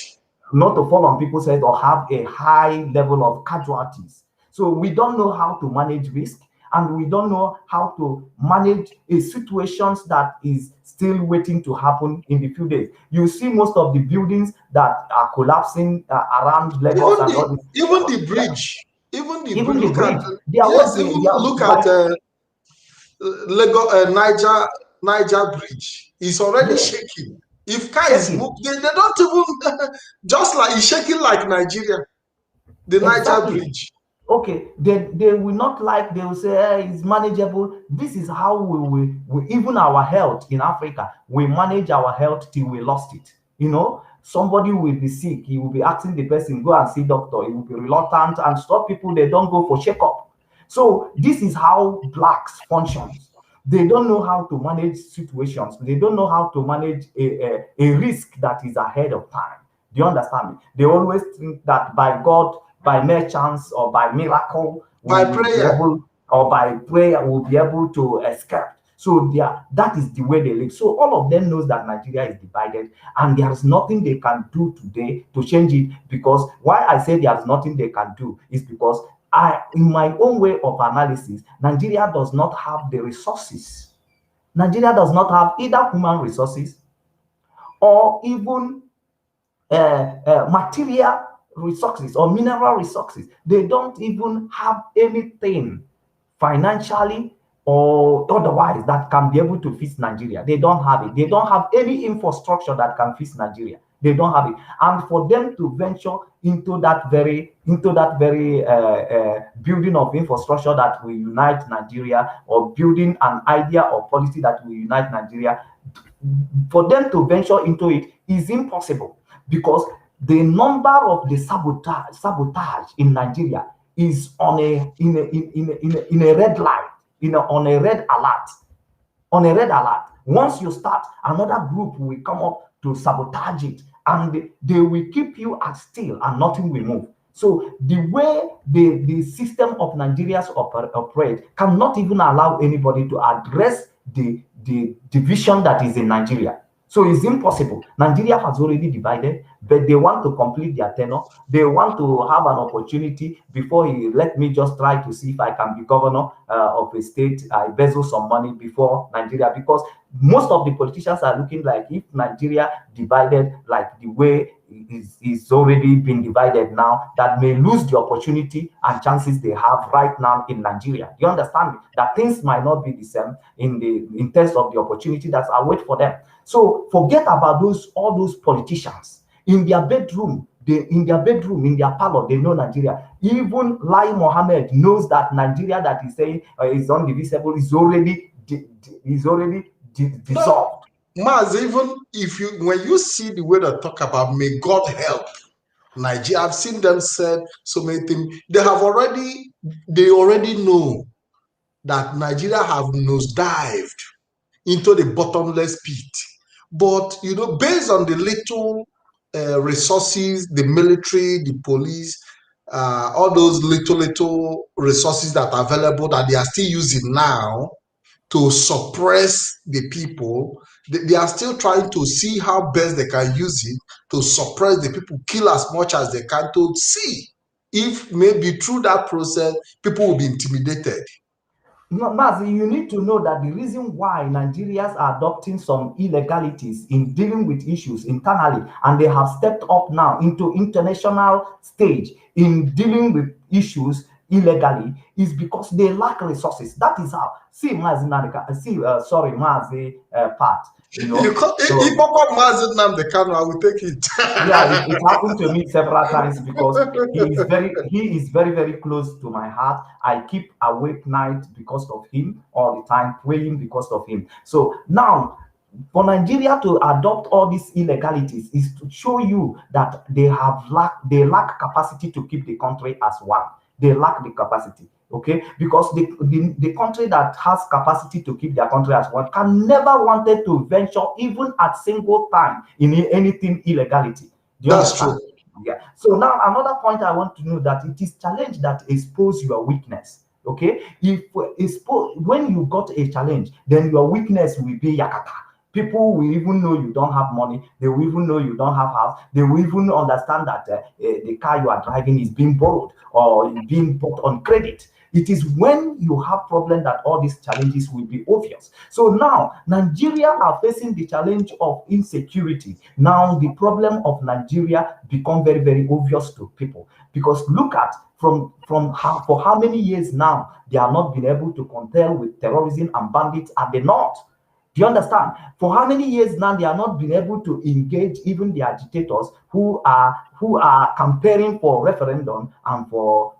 Speaker 3: Not to fall on people's head or have a high level of casualties. So we don't know how to manage risk. And we don't know how to manage a situations that is still waiting to happen in the few days. You see most of the buildings that are collapsing around Lagos
Speaker 2: even the bridge. Even the bridge. Look at Lagos, Niger Bridge. It's already shaking. If car is moved, they don't even just like it's shaking like Nigeria. The Niger Bridge.
Speaker 3: Okay, they will not like, they will say, hey, it's manageable. This is how we even our health in Africa, we manage our health till we lost it. You know, somebody will be sick, he will be asking the person, go and see doctor, he will be reluctant, and stop people, they don't go for checkup. So this is how blacks functions. They don't know how to manage situations. They don't know how to manage a risk that is ahead of time. Do you understand me? They always think that by God, by mere chance or by miracle,
Speaker 2: by prayer,
Speaker 3: we'll be able to escape. So that is the way they live. So all of them knows that Nigeria is divided, and there is nothing they can do today to change it. Because why I say there is nothing they can do is because in my own way of analysis, Nigeria does not have the resources. Nigeria does not have either human resources or even material resources or mineral resources. They don't even have anything financially or otherwise that can be able to fix Nigeria. They don't have it. They don't have any infrastructure that can fix Nigeria. They don't have it. And for them to venture into that very building of infrastructure that will unite Nigeria, or building an idea or policy that will unite Nigeria, for them to venture into it is impossible, because the number of the sabotage in Nigeria is on a red light, on a red alert. On a red alert. Once you start, another group will come up to sabotage it, and they will keep you at still and nothing will move. So the way the system of Nigerians operate cannot even allow anybody to address the division that is in Nigeria. So it's impossible. Nigeria has already divided, but they want to complete their tenure. They want to have an opportunity before let me just try to see if I can be governor of a state. I embezzle some money before Nigeria, because most of the politicians are looking like if Nigeria divided like the way it's already been divided now, that may lose the opportunity and chances they have right now in Nigeria. You understand me? That things might not be the same in terms of the opportunity that's await for them. So forget about all those politicians in their bedroom. In their parlor, they know Nigeria. Even Lai Mohammed knows that Nigeria that is saying is undivisible is already dissolved.
Speaker 2: Maz, even when you see the way they talk about may God help Nigeria, I've seen them said so many things. They already know that Nigeria have nosedived into the bottomless pit. But based on the little resources, the military, the police, all those little resources that are available that they are still using now to suppress the people, they are still trying to see how best they can use it to suppress the people, kill as much as they can, to see if maybe through that process people will be intimidated.
Speaker 3: No, Mazi, you need to know that the reason why Nigerians are adopting some illegalities in dealing with issues internally, and they have stepped up now into international stage in dealing with issues illegally, is because they lack resources. That is how. See, Mazi Mazi Pat.
Speaker 2: If Mazi Nnamdi Kanu, I will take it.
Speaker 3: Yeah, it happened to me several times because he is very, very close to my heart. I keep awake night because of him, all the time praying because of him. So now, for Nigeria to adopt all these illegalities is to show you that they lack capacity to keep the country as one. They lack the capacity. Okay, because the country that has capacity to keep their country as one can never wanted to venture even at single time in anything illegality.
Speaker 2: That's true.
Speaker 3: Yeah. So now another point I want to know that it is challenge that expose your weakness. Okay, when you got a challenge, then your weakness will be yakata. People will even know you don't have money. They will even know you don't have house. They will even understand that the car you are driving is being borrowed or being bought on credit. It is when you have problem that all these challenges will be obvious. So now Nigeria are facing the challenge of insecurity. Now the problem of Nigeria become very, very obvious to people, because look at for how many years now they are not been able to contend with terrorism and bandits at the north. Do you understand? For how many years now they are not been able to engage even the agitators who are campaigning for referendum and for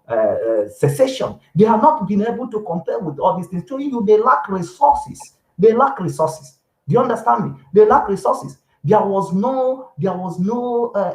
Speaker 3: secession. They have not been able to compare with all these things, showing you they lack resources. They lack resources. Do you understand me? They lack resources. There was no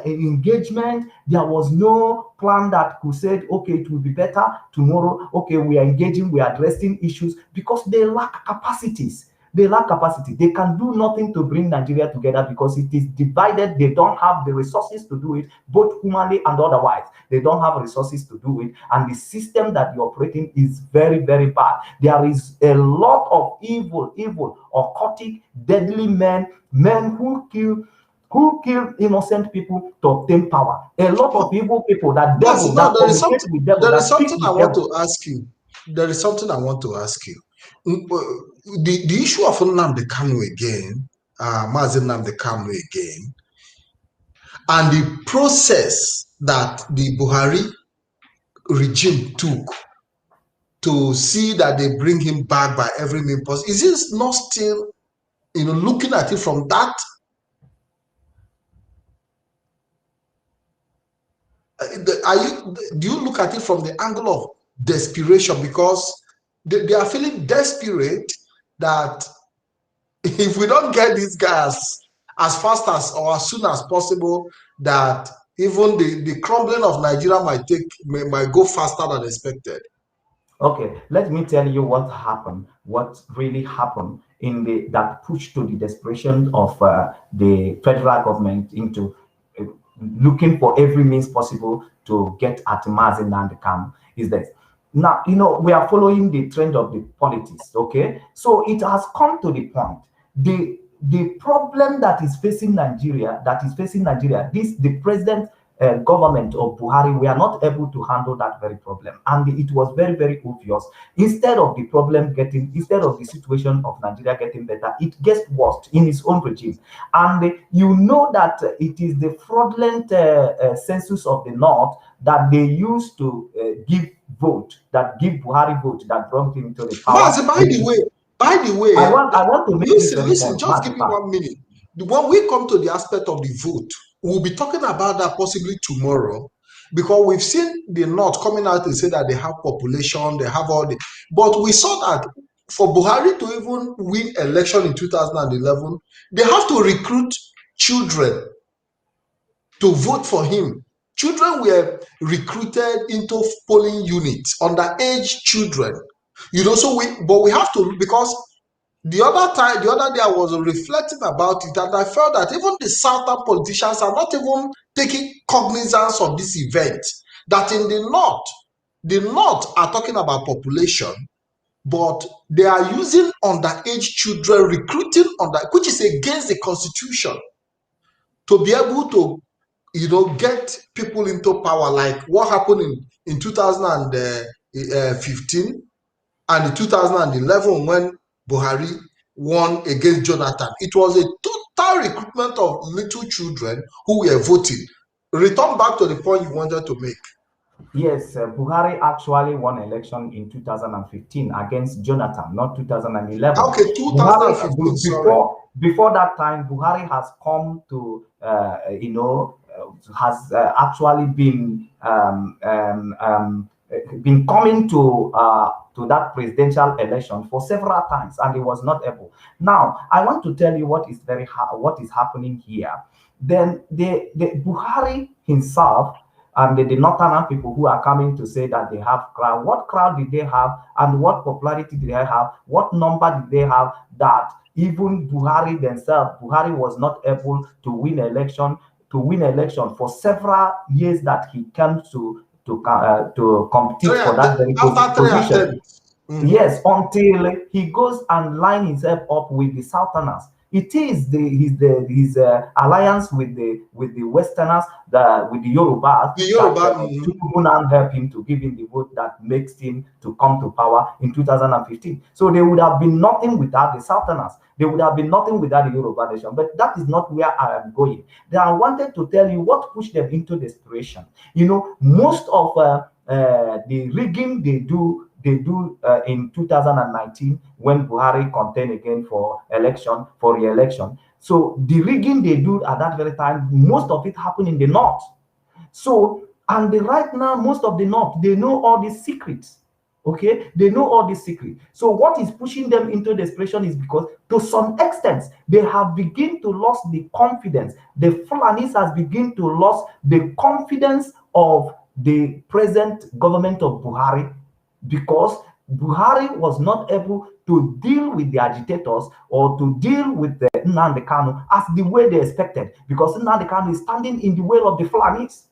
Speaker 3: engagement. There was no plan that could say, okay, it will be better tomorrow. Okay, we are engaging, we are addressing issues, because they lack capacities. They lack capacity. They can do nothing to bring Nigeria together because it is divided. They don't have the resources to do it, both humanly and otherwise. They don't have resources to do it. And the system that you're operating is very, very bad. There is a lot of evil, occultic, deadly men who kill innocent people to obtain power. A lot of evil people that devil,
Speaker 2: there is something I want to ask you. There is something I want to ask you. The issue of Nnamdi Kanu again, Mazi Nnamdi Kanu again, and the process that the Buhari regime took to see that they bring him back by every means possible. Is this not still, looking at it from that? Do you look at it from the angle of desperation? Because they are feeling desperate that if we don't get these guys as fast as or as soon as possible, that even the crumbling of Nigeria might go faster than expected.
Speaker 3: Okay, let me tell you what happened, what really happened in that push to the desperation of the federal government into looking for every means possible to get at Mazi Nnamdi Kanu is that now, we are following the trend of the politics, okay? So it has come to the point. The problem that is facing Nigeria, the present government of Buhari, we are not able to handle that very problem. And it was very, very obvious. Instead of the situation of Nigeria getting better, it gets worse in its own regime. And you know that it is the fraudulent census of the North that they used to give Buhari vote that brought him to the power.
Speaker 2: By the way,
Speaker 3: I want to make
Speaker 2: listen, just give me 1 minute. when we come to the aspect of the vote, we'll be talking about that possibly tomorrow, because we've seen the North coming out and say that they have population, they have all the, but we saw that for Buhari to even win election in 2011, they have to recruit children to vote for him. Children were recruited into polling units, underage children. So we have to, because the other day I was reflecting about it, and I felt that even the southern politicians are not even taking cognizance of this event. That in the North are talking about population, but they are using underage children, recruiting which is against the constitution, to be able to, get people into power, like what happened in 2015 and in 2011 when Buhari won against Jonathan. It was a total recruitment of little children who were voting. Return back to the point you wanted to make.
Speaker 3: Yes, Buhari actually won election in 2015 against Jonathan, not 2011.
Speaker 2: Okay, 2015.
Speaker 3: Before that time, Buhari has come to, has actually been coming to that presidential election for several times, and he was not able. Now, I want to tell you what is happening here. Then the Buhari himself and the northern people who are coming to say that they have crowd. What crowd did they have, and what popularity did they have? What number did they have that even Buhari was not able to win election for several years that he came to compete for that very position. Yes, until he goes and line himself up with the Southerners. It is his alliance with the Westerners, with the Yorubas, that help him to give him the vote that makes him to come to power in 2015. So they would have been nothing without the Southerners. They would have been nothing without the Yoruba nation. But that is not where I am going. I wanted to tell you what pushed them into desperation. Most of the rigging they do in 2019 when Buhari campaigned again for re-election. So the rigging they do at that very time, most of it happened in the North. So, and right now, most of the North, they know all these secrets. Okay, they know all these secrets. So what is pushing them into desperation is because, to some extent, they have begun to lose the confidence. The Fulanis has begun to lose the confidence of the present government of Buhari, because Buhari was not able to deal with the agitators or to deal with the Nnamdi Kanu as the way they expected, because Nnamdi Kanu is standing in the way of the Fulanis.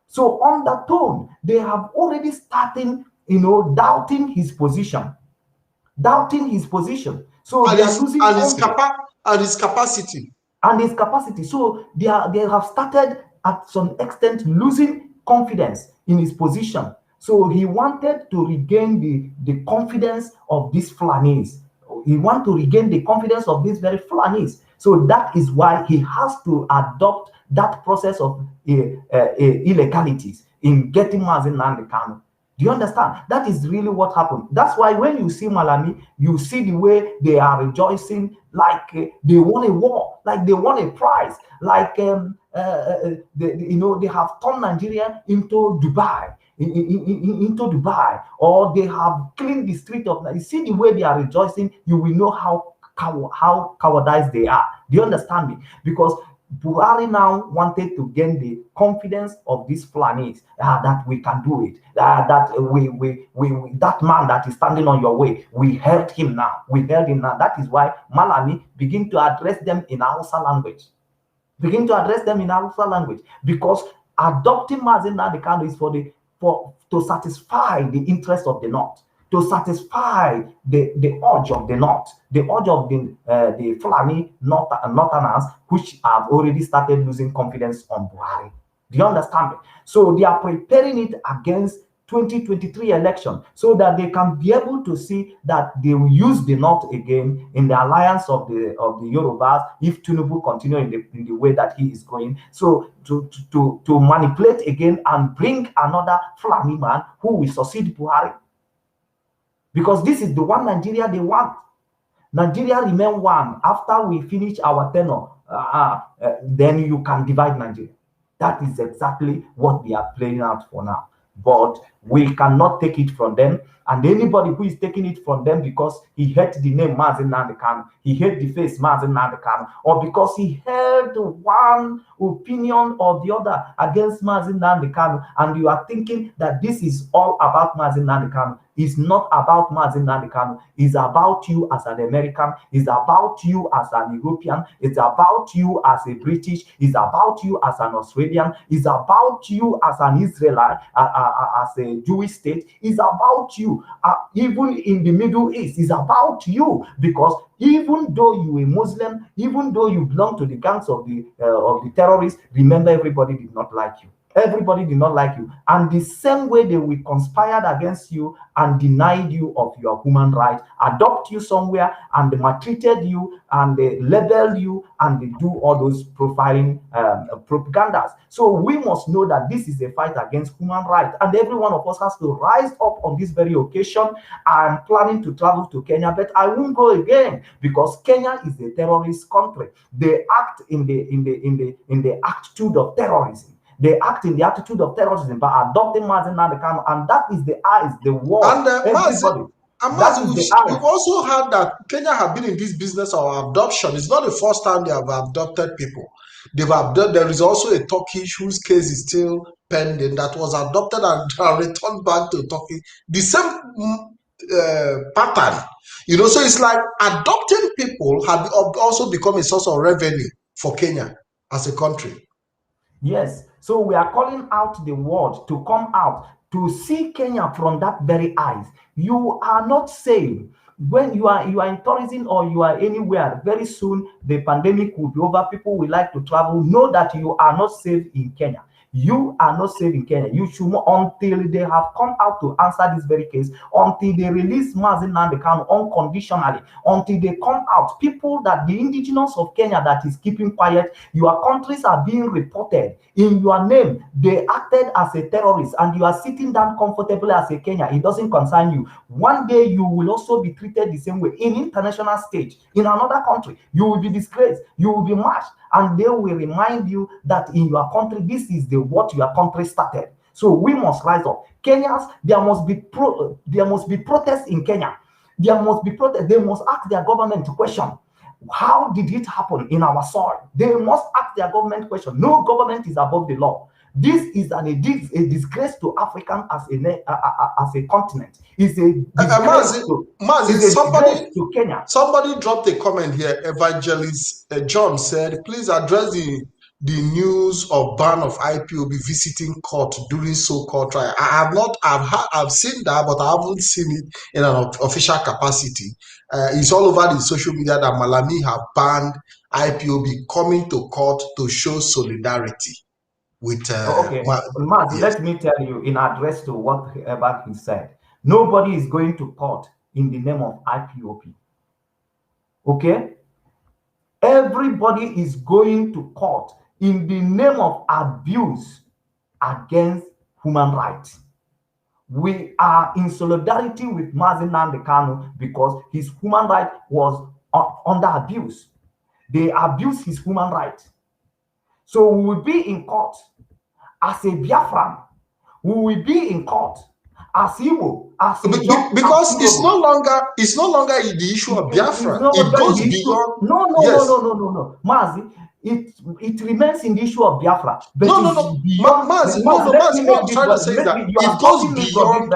Speaker 3: So on that tone, they have already started, doubting his position. So
Speaker 2: and
Speaker 3: they are losing
Speaker 2: his capacity.
Speaker 3: So they have started at some extent losing confidence in his position. So he wanted to regain the confidence of these Fulanis. He wanted to regain the confidence of these very Fulanis. So that is why he has to adopt that process of illegalities in getting Mazi Nnamdi Kanu. Do you understand? That is really what happened. That's why when you see Malami, you see the way they are rejoicing, like they won a war, like they won a prize, like they have turned Nigeria into Dubai. Into Dubai, or they have cleaned the street of. You see the way they are rejoicing, you will know how cowardice they are. Do you understand me? Because Buhari now wanted to gain the confidence of these Fulanis that we can do it. That man that is standing on your way, we held him now. That is why Malami begin to address them in Hausa language. Because adopting Mazi Nnamdi Kanu is to satisfy the interest of the North, to satisfy the urge of the North, the urge of the Fulani Northerners, which have already started losing confidence on Buhari. Do you understand me? So they are preparing it against 2023 election, so that they can be able to see that they will use the North again in the alliance of the Yorubas if Tinubu continue in the way that he is going. So to manipulate again and bring another Fulani man who will succeed Buhari, because this is the one Nigeria they want. Nigeria remain one after we finish our tenure then you can divide Nigeria. That is exactly what they are playing out for now. But we cannot take it from them. And anybody who is taking it from them because he hates the name Mazi Nnamdi Kanu, he hates the face Mazi Nnamdi Kanu, or because he held one opinion or the other against Mazi Nnamdi Kanu, and you are thinking that this is all about Mazi Nnamdi Kanu. It's not about Mazi Nnamdi Kanu. It's about you as an American. It's about you as an European. It's about you as a British. It's about you as an Australian. It's about you as an Israelite, as a Jewish state. It's about you. Even in the Middle East, it's about you, because even though you are a Muslim, even though you belong to the gangs of the terrorists, remember, everybody did not like you. Everybody did not like you. And the same way they will conspired against you and denied you of your human rights, adopt you somewhere, and they maltreated you, and they label you, and they do all those profiling propagandas. So we must know that this is a fight against human rights, and every one of us has to rise up on this very occasion. I'm planning to travel to Kenya, but I won't go again, because Kenya is a terrorist country. They act in the attitude of terrorism. They act in the attitude of terrorism by adopting Mazi Nnamdi Kanu, and that is the eyes, the world.
Speaker 2: And we've also heard that Kenya have been in this business of adoption. It's not the first time they have adopted people. There is also a Turkish whose case is still pending that was adopted and returned back to Turkey. The same pattern, So it's like adopting people have also become a source of revenue for Kenya as a country.
Speaker 3: Yes, so we are calling out the world to come out to see Kenya from that very eyes. You are not safe. When you are in tourism or you are anywhere, very soon the pandemic will be over. People will like to travel. Know that you are not safe in Kenya. You are not safe in Kenya. You should not, until they have come out to answer this very case, until they release Mazi Nnamdi Kanu unconditionally, until they come out. People that the indigenous of Kenya that is keeping quiet, your countries are being reported in your name. They acted as a terrorist, and you are sitting down comfortably as a Kenya. It doesn't concern you. One day you will also be treated the same way in international stage, in another country. You will be disgraced. You will be marched. And they will remind you that in your country, this is what your country started. So we must rise up. Kenyans, there must be protests in Kenya. There must be protests. They must ask their government to question, how did it happen in our soil? They must ask their government question. No government is above the law. This is a disgrace to African as a continent. It's a disgrace to Kenya.
Speaker 2: Somebody dropped a comment here. Evangelist John said, please address the news of ban of IPOB visiting court during so-called trial. I've seen that, but I haven't seen it in an official capacity. It's all over the social media that Malami have banned IPOB coming to court to show solidarity with
Speaker 3: Mazi, yes. Let me tell you, in address to whatever he said, nobody is going to court in the name of IPOB. Okay? Everybody is going to court in the name of abuse against human rights. We are in solidarity with Mazi Nnamdi Kanu because his human right was under abuse. They abused his human right. So we will be in court as a Biafran. We will be in court as Igbo,
Speaker 2: because it's no longer the issue of Biafra. It goes beyond.
Speaker 3: No, Mazi. It remains in the issue of Biafra. But
Speaker 2: Mazi, what I'm trying to say is that it goes beyond.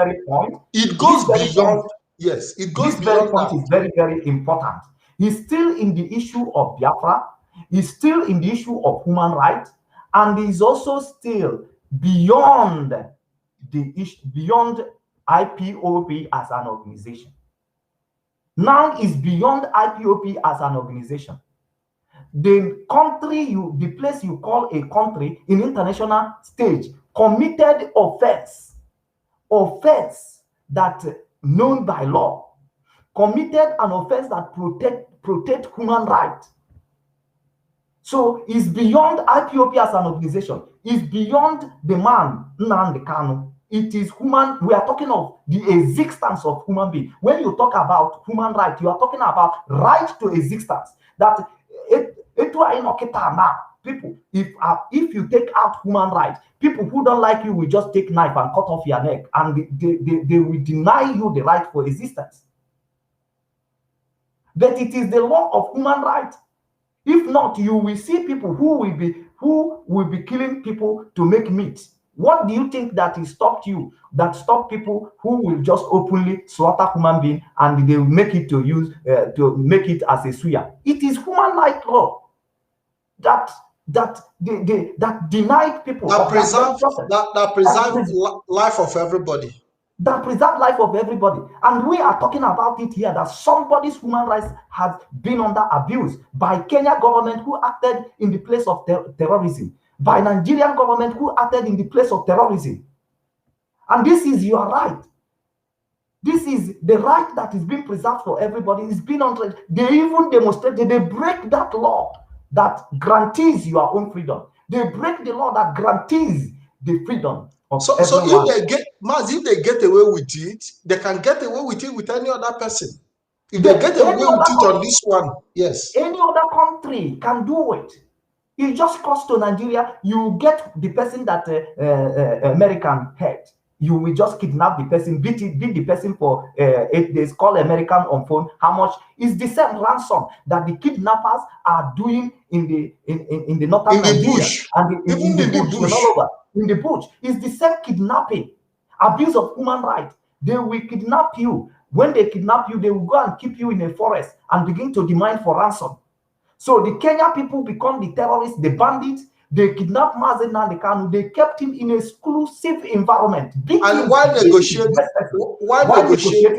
Speaker 2: It goes beyond. Yes, it goes beyond. This very point
Speaker 3: is very, very important. It's still in the issue of Biafra. It's still in the issue of human rights, and is also still beyond the issue, beyond IPOB as an organization. Now is beyond IPOB as an organization. The country the place you call a country in international stage committed offense that known by law, committed an offense that protect human rights. So it's beyond IPOB as an organization. It's beyond the man Nnamdi Kanu. It is human. We are talking of the existence of human being. When you talk about human rights, you are talking about right to existence. That Now, people, if you take out human rights, people who don't like you will just take knife and cut off your neck, and they will deny you the right for existence. But it is the law of human rights. If not, you will see people who will be killing people to make meat. What do you think that is stopped you? That stop people who will just openly slaughter human being and they will make it to make it as a suya. It is human rights law that denied people
Speaker 2: that preserve life of everybody.
Speaker 3: That preserve life of everybody. And we are talking about it here, that somebody's human rights has been under abuse by Kenya government who acted in the place of terrorism, by Nigerian government who acted in the place of terrorism. And this is your right. This is the right that is being preserved for everybody. It's been under, they even demonstrated, they break that law that guarantees your own freedom. They break the law that guarantees the freedom.
Speaker 2: So if they get Mazi, if they get away with it, they can get away with it with any other person. If they get away with it on this one, yes.
Speaker 3: Any other country can do it. You just cross to Nigeria, you get the person that American had. You will just kidnap the person, beat the person for 8 days, call American on phone. How much is the same ransom that the kidnappers are doing in the northern Nigeria,
Speaker 2: bush,
Speaker 3: and in the bush, all over. In the bush, it's the same kidnapping, abuse of human rights. They will kidnap you. When they kidnap you, they will go and keep you in a forest and begin to demand for ransom. So the Kenya people become the terrorists, the bandits. They kidnapped Mazi Nnamdi Kanu. They kept him in an exclusive environment.
Speaker 2: And why negotiating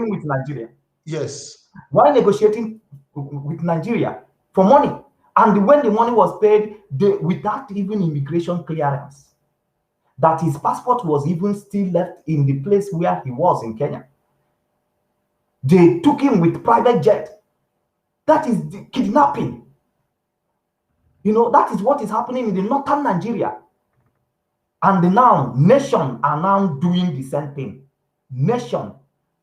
Speaker 3: with Nigeria?
Speaker 2: Yes.
Speaker 3: Why negotiating with Nigeria for money? And when the money was paid, without even immigration clearance, that his passport was even still left in the place where he was in Kenya. They took him with private jet. That is the kidnapping. You know, that is what is happening in the northern Nigeria. And now, nations are now doing the same thing. Nations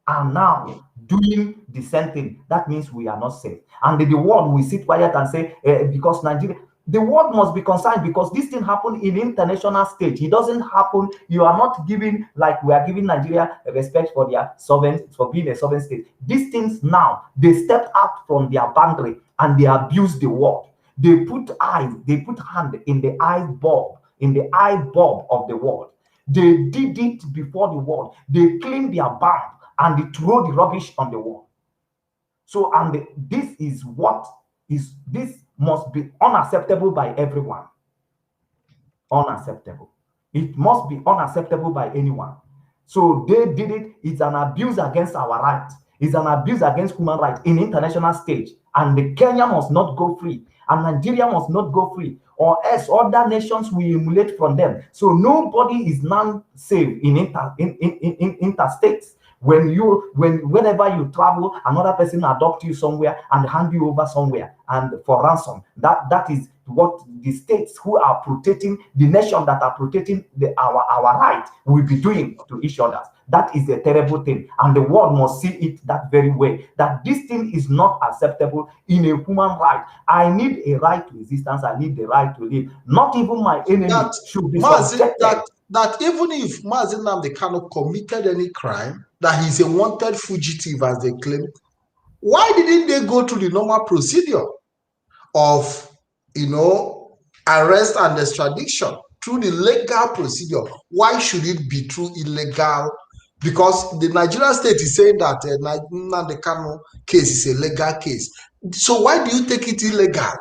Speaker 3: are now doing the same thing. That means we are not safe. And the world will sit quiet and say, because Nigeria, the world must be concerned, because this thing happened in international stage. It doesn't happen. You are not giving, like we are giving Nigeria respect for their sovereign, for being a sovereign state. These things now, they step out from their boundary and they abuse the world. They put hand in the eye bulb of the world. They did it before the world. They clean their bank and they throw the rubbish on the wall. So, and this must be unacceptable by everyone. Unacceptable. It must be unacceptable by anyone. So they did it. It's an abuse against our rights. It's an abuse against human rights in international stage. And the Kenya must not go free. And Nigeria must not go free, or else other nations will emulate from them. So nobody is now safe in interstates. Whenever you travel, another person adopt you somewhere and hand you over somewhere and for ransom. That is what the states who are protecting the nation, that are protecting our right, will be doing to each other. That is a terrible thing, and the world must see it that very way, that this thing is not acceptable in a human right. I need a right to existence. I need the right to live. Not even my enemy should be subjected.
Speaker 2: That even if Mazi Nnamdi Kanu committed any crime, that he's a wanted fugitive, as they claim, why didn't they go through the normal procedure of, arrest and extradition through the legal procedure? Why should it be through illegal? Because the Nigerian state is saying that Nnamdi Kanu case is a legal case. So why do you take it illegal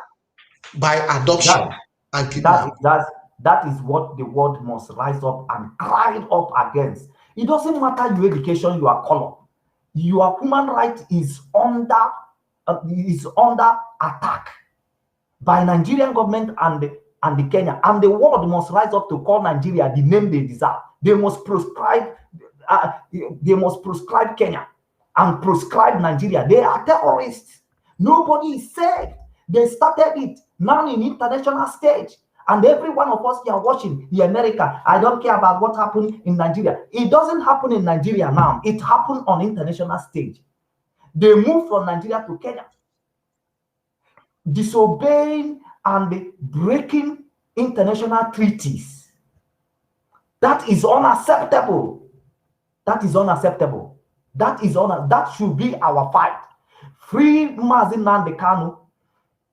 Speaker 2: by adoption and kidnapping?
Speaker 3: That is what the world must rise up and cry up against. It doesn't matter your education, your color. Your human right is under attack by Nigerian government and the Kenya. And the world must rise up to call Nigeria the name they deserve. They must prescribe Kenya and prescribe Nigeria. They are terrorists. Nobody is safe. They started it now in international stage. And every one of us here watching the America, I don't care about what happened in Nigeria. It doesn't happen in Nigeria now. It happened on international stage. They moved from Nigeria to Kenya, disobeying and breaking international treaties. That is unacceptable. That is unacceptable. That should be our fight. Free Mazi Nnamdi Kanu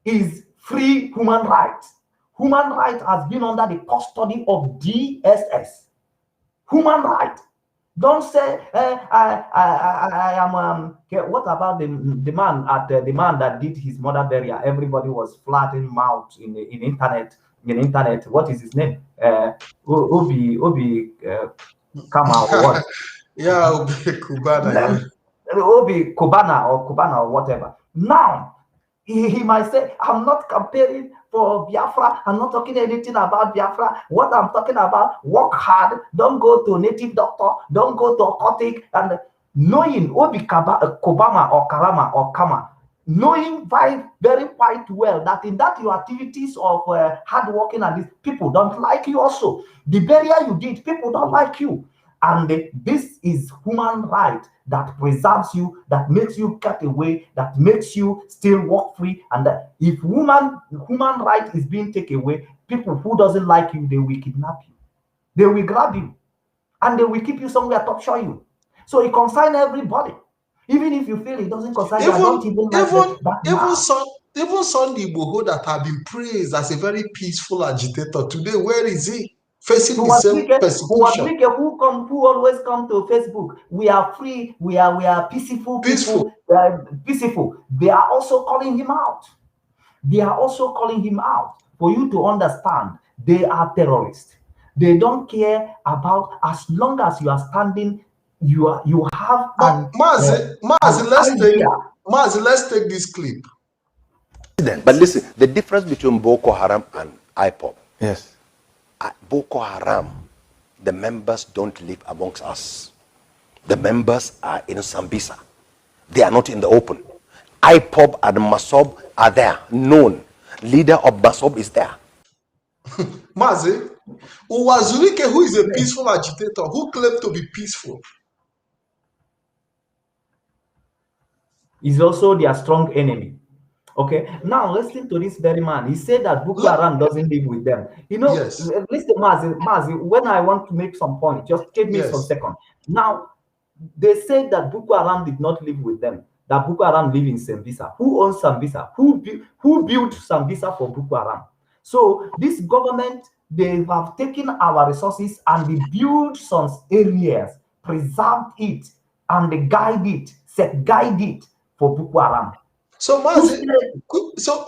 Speaker 3: is free human rights. Human rights has been under the custody of DSS. Human rights. Don't say I am. What about the man that did his mother burial? Everybody was flattening mouth in internet. What is his name? Obi Kama or what?
Speaker 2: Yeah, Obi Kubana. Yeah.
Speaker 3: Obi Kubana or whatever. Now he might say, I'm not campaigning for Biafra. I'm not talking anything about Biafra. What I'm talking about, work hard. Don't go to native doctor. Don't go to occultic. And knowing Obi Kobama or Karama or Kama, knowing very quite well that in that your activities of hard working and these people don't like you also. The burial you did, people don't like you. And this is human right that preserves you, that makes you cut away, that makes you still walk free. And that if human right is being taken away, people who doesn't like you, they will kidnap you. They will grab you. And they will keep you somewhere, torture you. So it concerns everybody. Even if you feel it doesn't concern you, I don't even
Speaker 2: even Sunday Igboho that have been praised as a very peaceful agitator. Today, where is he? Facing the same persecution.
Speaker 3: Who always come to Facebook. We are free. We are peaceful. People. Peaceful. They are also calling him out. They are also calling him out. For you to understand, they are terrorists. They don't care about, as long as you are standing. You have.
Speaker 2: But Mazi, let's take this clip.
Speaker 1: But listen, the difference between Boko Haram and IPOB.
Speaker 4: Yes.
Speaker 1: Boko Haram, the members don't live amongst us. The members are in Sambisa. They are not in the open. IPOB and Masob are there, known. Leader of Masob is there.
Speaker 2: Mazi, Uwazurike, who is a peaceful agitator, who claimed to be peaceful,
Speaker 3: is also their strong enemy. Okay, now listen to this very man. He said that Boko Haram doesn't live with them. You know,
Speaker 2: yes.
Speaker 3: Listen, Mazi, when I want to make some point, just give me some second. Now, they said that Boko Haram did not live with them, that Boko Haram live in Sambisa. Who owns Sambisa? Who built Sambisa for Boko Haram? So this government, they have taken our resources and they built some areas, preserved it, and they guide it for Boko Haram.
Speaker 2: So Mazi, so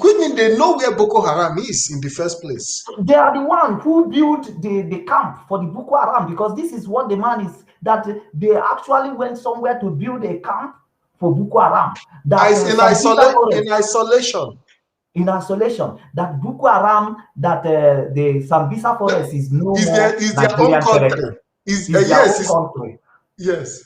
Speaker 2: we mean they know where Boko Haram is in the first place.
Speaker 3: They are the one who built the camp for the Boko Haram, because this is what the man is, that they actually went somewhere to build a camp for Boko Haram. That
Speaker 2: in isolation. That Boko Haram, that the Sambisa forest is no more
Speaker 3: their own country.
Speaker 2: Is
Speaker 3: their own country.
Speaker 2: Yes.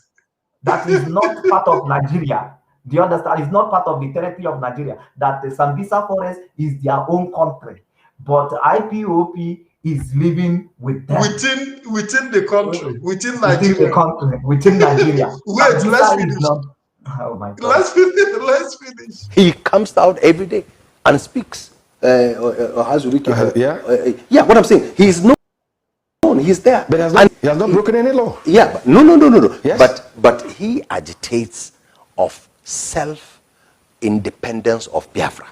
Speaker 3: That is not part of Nigeria. Do you understand? It's not part of the territory of Nigeria. That the Sambisa forest is their own country. But IPOP is living with them.
Speaker 2: Within the country. Within Nigeria.
Speaker 3: Within Nigeria.
Speaker 2: Wait, let's finish.
Speaker 3: Oh my God.
Speaker 2: Let's finish.
Speaker 1: He comes out every day and speaks. Yeah, what I'm saying, he's known. He's there.
Speaker 4: But he has not broken any law.
Speaker 1: Yeah, but no.
Speaker 4: Yes.
Speaker 1: But he agitates of self-independence of Biafra.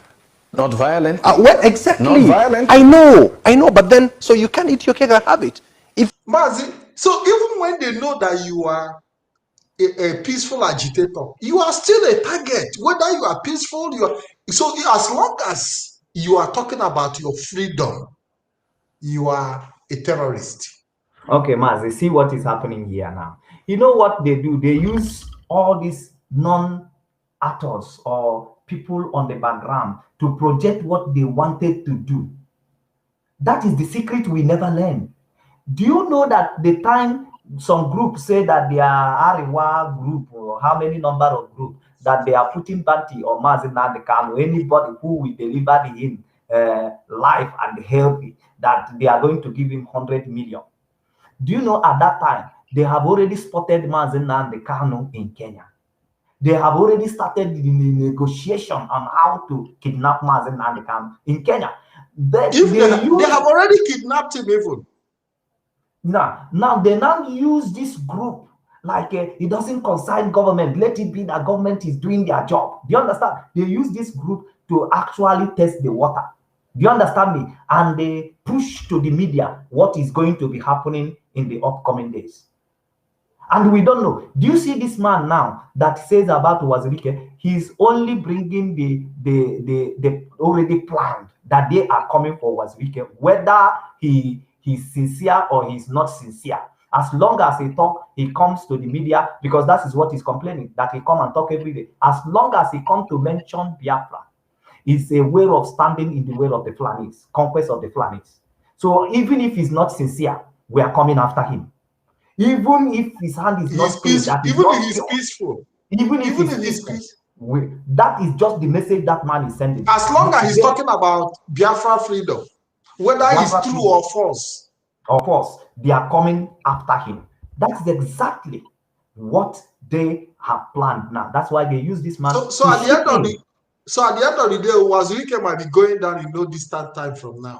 Speaker 4: Not violent.
Speaker 1: Well, exactly.
Speaker 4: Not violent.
Speaker 1: I know. But then, so you can't eat your cake and have it.
Speaker 2: Mazi, so even when they know that you are a peaceful agitator, you are still a target. Whether you are peaceful, so as long as you are talking about your freedom, you are a terrorist.
Speaker 3: Okay, Mazi, see what is happening here now. You know what they do? They use all these non-actors or people on the background to project what they wanted to do. That is the secret we never learn. Do you know that the time some groups say that they are Ariwa group, or how many number of groups, that they are putting bounty or Mazi Nnamdi Kanu, anybody who will deliver him life and healthy, that they are going to give him 100 million. Do you know at that time, they have already spotted Mazi Nnamdi Kanu in Kenya? They have already started the negotiation on how to kidnap Mazi Nnamdi Kanu in Kenya.
Speaker 2: They have already kidnapped him even.
Speaker 3: Now they now use this group like it doesn't concern government. Let it be that government is doing their job. Do you understand? They use this group to actually test the water. Do you understand me? And they push to the media what is going to be happening in the upcoming days. And we don't know. Do you see this man now that says about Wazirike? He's only bringing the already planned that they are coming for Wazirike, whether he's sincere or he's not sincere. As long as he comes to the media, because that is what he's complaining, that he come and talk every day. As long as he come to mention Biafra, it's a way of standing in the way of the Fulanis, conquest of the Fulanis. So even if he's not sincere, we are coming after him. Even if his hand is not peaceful,
Speaker 2: even if he's peaceful,
Speaker 3: even if he's peaceful, that is just the message that man is sending.
Speaker 2: As long as he's talking about Biafra freedom, whether it's true or false.
Speaker 3: Of course, they are coming after him. That's exactly what they have planned now. That's why they use this man.
Speaker 2: So at the end of the day, Wazirike might be going down in no distant time from now.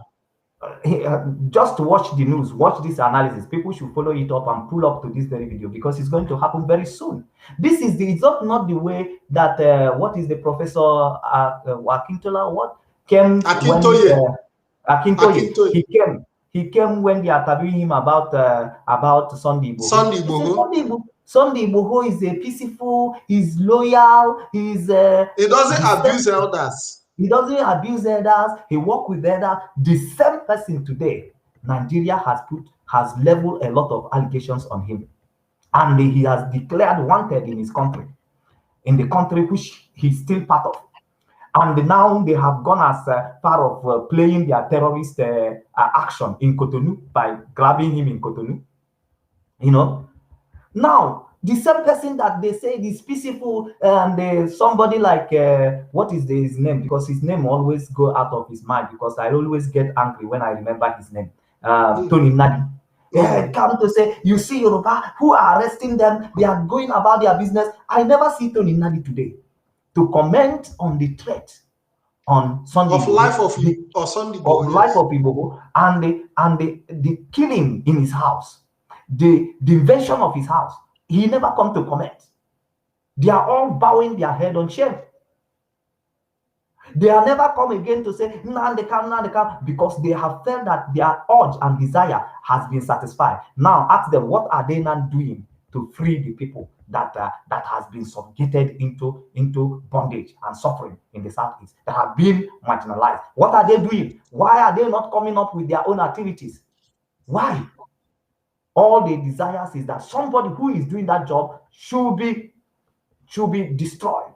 Speaker 3: Just watch the news, watch this analysis. People should follow it up and pull up to this very video because it's going to happen very soon. This is it's not the way that what is the professor Akintola what came
Speaker 2: Akintoye.
Speaker 3: He came when they are interviewing him about Sunday Igboho. Sunday Igboho is a peaceful, he's loyal, he
Speaker 2: doesn't abuse elders.
Speaker 3: He doesn't abuse elders. He works with elders. The same person today, Nigeria has leveled a lot of allegations on him, and he has declared wanted in his country, in the country which he's still part of. And now they have gone as part of playing their terrorist action in Cotonou by grabbing him in Cotonou. You know, now the same person that they say is peaceful, and somebody like what is his name? Because his name always go out of his mind. Because I always get angry when I remember his name. Tony Nnamdi. Come to say, you see Yoruba who are arresting them. They are going about their business. I never see Tony Nnamdi today to comment on the threat on Sunday
Speaker 2: of life of Sunday
Speaker 3: life of Igboho and the killing in his house, the invasion of his house. He never come to comment. They are all bowing their head on shame. They are never come again to say Nnamdi Kanu, because they have felt that their urge and desire has been satisfied. Now ask them, what are they now doing to free the people that has been subjugated into bondage and suffering in the Southeast, that have been marginalized? What are they doing? Why are they not coming up with their own activities? Why? All they desires is that somebody who is doing that job should be destroyed,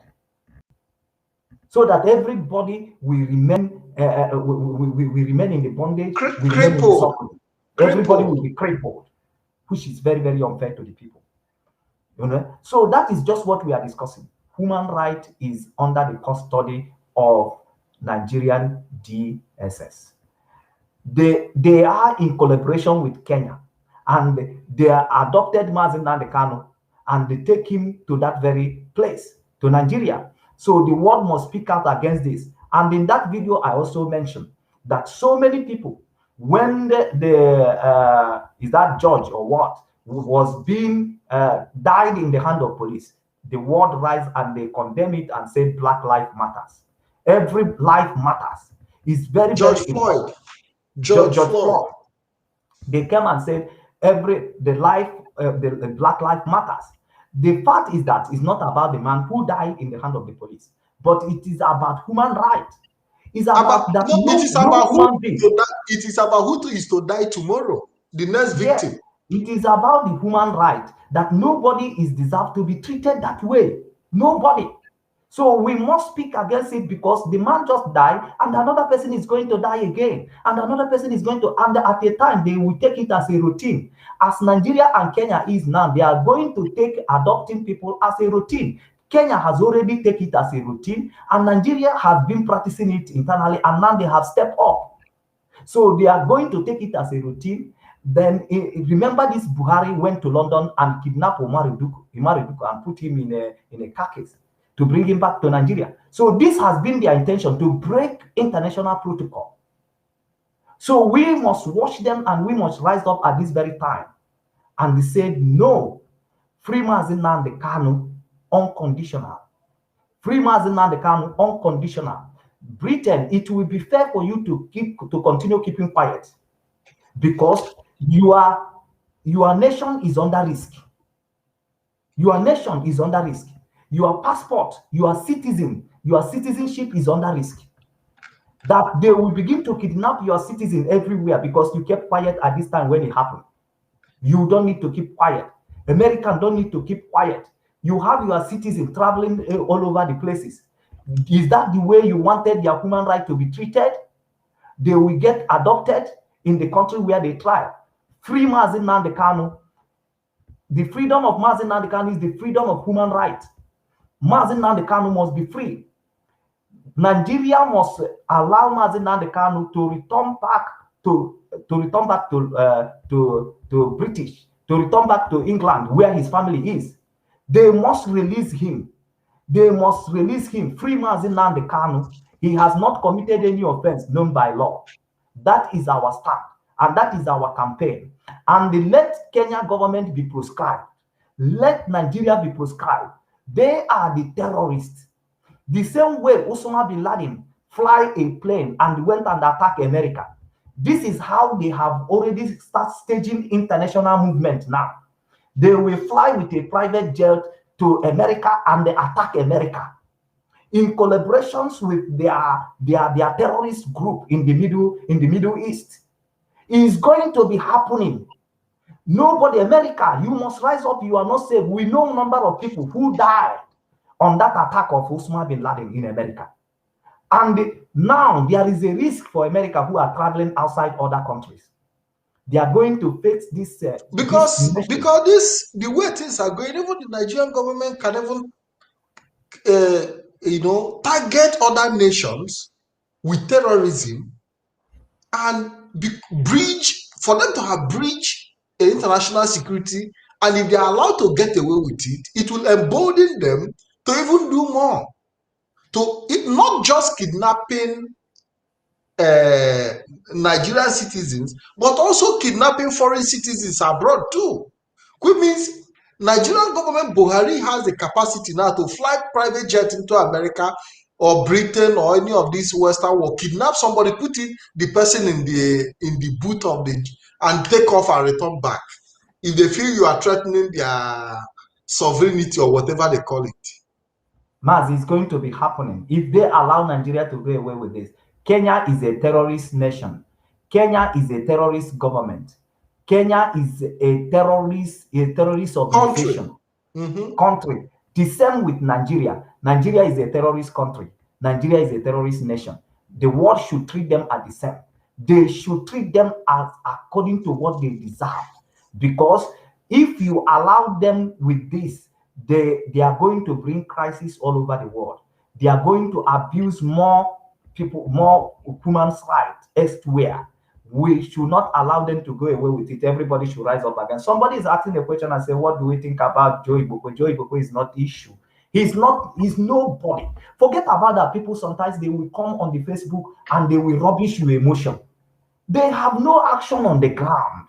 Speaker 3: so that everybody will remain we remain in the bondage. Everybody will be crippled, which is very, very unfair to the people. You know, so that is just what we are discussing. Human right is under the custody of Nigerian DSS. They are in collaboration with Kenya, and they adopted Mazi Nnamdi Kanu, and they take him to that very place, to Nigeria. So the world must speak out against this. And in that video, I also mentioned that so many people, when is that judge or what was being died in the hand of police, the world rise and they condemn it and say Black Lives Matters. Every life matters. It's very
Speaker 2: George
Speaker 3: very
Speaker 2: Floyd.
Speaker 3: George Floyd. They came and said the Black Lives Matters. The fact is that it's not about the man who died in the hand of the police, but it is about human rights. It's about that.
Speaker 2: No, it is about who it is about who is to die tomorrow. The next victim.
Speaker 3: Yes, it is about the human right that nobody is deserved to be treated that way. Nobody. So we must speak against it, because the man just died and another person is going to die again. And another person is going to, and at a time they will take it as a routine. As Nigeria and Kenya is now, they are going to take adopting people as a routine. Kenya has already taken it as a routine, and Nigeria has been practicing it internally, and now they have stepped up. So they are going to take it as a routine. Then remember this Buhari went to London and kidnapped Umar Duku and put him in a car case to bring him back to Nigeria. So this has been their intention, to break international protocol. So we must watch them and we must rise up at this very time. And they said, no, free Mazi Nnamdi Kanu, unconditional. Free Mazi Nnamdi Kanu, unconditional. Britain, it will be fair for you to continue keeping quiet, because your nation is under risk. Your nation is under risk. Your passport, your citizenship is under risk. That they will begin to kidnap your citizen everywhere because you kept quiet at this time when it happened. You don't need to keep quiet. Americans don't need to keep quiet. You have your citizens traveling all over the places. Is that the way you wanted their human right to be treated? They will get adopted in the country where they thrive. Free Mazi Nnamdi Kanu. The freedom of Mazi Nnamdi Kanu is the freedom of human right. Mazi Nnamdi Kanu must be free. Nigeria must allow Mazi Nnamdi Kanu to return back to British, to return back to England where his family is. They must release him. They must release him. Free Mazi Nnamdi Kanu. He has not committed any offense known by law. That is our stand, and that is our campaign. And let Kenya government be proscribed. Let Nigeria be proscribed. They are the terrorists. The same way Osama bin Laden fly a plane and went and attacked America. This is how they have already started staging international movement now. They will fly with a private jet to America and they attack America in collaborations with their terrorist group in the Middle East. It's going to be happening. Nobody, America, you must rise up. You are not safe. We know a number of people who died on that attack of Osama bin Laden in America. And now there is a risk for America who are traveling outside other countries. They are going to face this.
Speaker 2: Because the way things are going, even the Nigerian government can even, target other nations with terrorism and for them to have breached international security. And if they are allowed to get away with it, it will embolden them to even do more. Not just kidnapping Nigerian citizens, but also kidnapping foreign citizens abroad too. Which means Nigerian government, Buhari, has the capacity now to fly private jet into America or Britain or any of these Western world, kidnap somebody, put the person in the boot of and take off and return back. If they feel you are threatening their sovereignty or whatever they call it.
Speaker 3: Mazi, it's going to be happening if they allow Nigeria to go away with this. Kenya is a terrorist nation. Kenya is a terrorist government. Kenya is a terrorist organization. Country. The same with Nigeria. Nigeria is a terrorist country. Nigeria is a terrorist nation. The world should treat them as the same. They should treat them as according to what they deserve. Because if you allow them with this, they are going to bring crisis all over the world. They are going to abuse more people, more human rights elsewhere. We should not allow them to go away with it. Everybody should rise up again. Somebody is asking a question and say, what do we think about Joe Iboko? Joe Iboko is not issue. He's nobody. Forget about that. People sometimes they will come on the Facebook and they will rubbish your emotion. They have no action on the ground.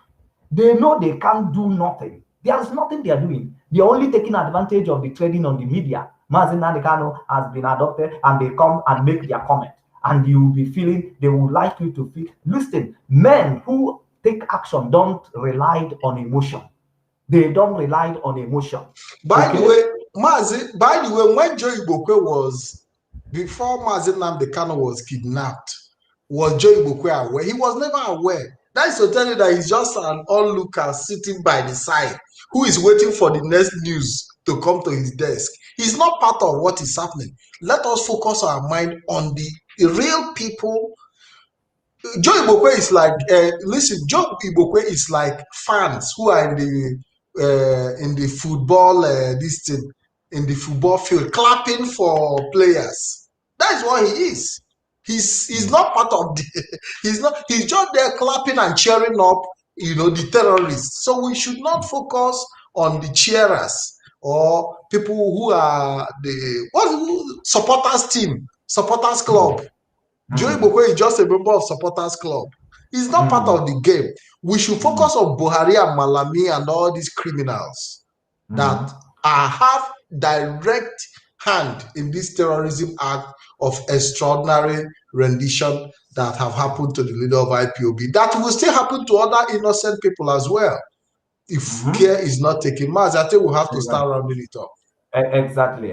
Speaker 3: They know they can't do nothing. There's nothing they are doing. They're only taking advantage of the trading on the media. Mazi Nnamdi Kanu has been adopted and they come and make their comment. And you will be feeling, they would like you to feel. Listen, men who take action don't rely on emotion. They don't rely on emotion.
Speaker 2: By the way, when Joe Iboko before Mazi Nnamdi Kanu was kidnapped, was Joe Iboko aware? He was never aware. That is to tell you that he's just an onlooker sitting by the side who is waiting for the next news to come to his desk. He's not part of what is happening. Let us focus our mind on the real people. Joe Iboko is like, Joe Iboko is like fans who are in the football, in the football field, clapping for players. That is what he is. He's not part of the, he's just there clapping and cheering up the terrorists. So we should not focus on the cheerers or people who are the supporters club. Joey Bokwe is just a member of supporters club. He's not part of the game. We should focus on Buhari and Malami and all these criminals that have direct hand in this terrorism act of extraordinary rendition that have happened to the leader of IPOB. That will still happen to other innocent people as well if care is not taken. Mazi, I think we'll have to start rounding it up.
Speaker 3: Exactly.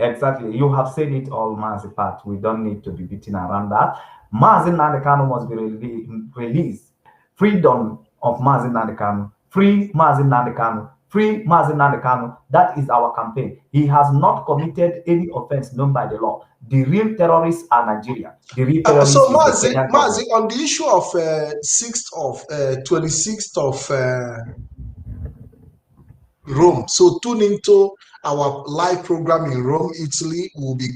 Speaker 3: You have said it all, Mazi Pat. We don't need to be beating around that. Mazi Nnamdi Kanu must be released. Freedom of Mazi Nnamdi Kanu. Free Mazi Nnamdi Kanu. Free Mazi Nnamdi Kanu. That is our campaign. He has not committed any offense known by the law. The real terrorists are Nigerian. The real terrorists
Speaker 2: so Mazi, on the issue of 26th of Rome. So tune into our live program in Rome, Italy. We'll be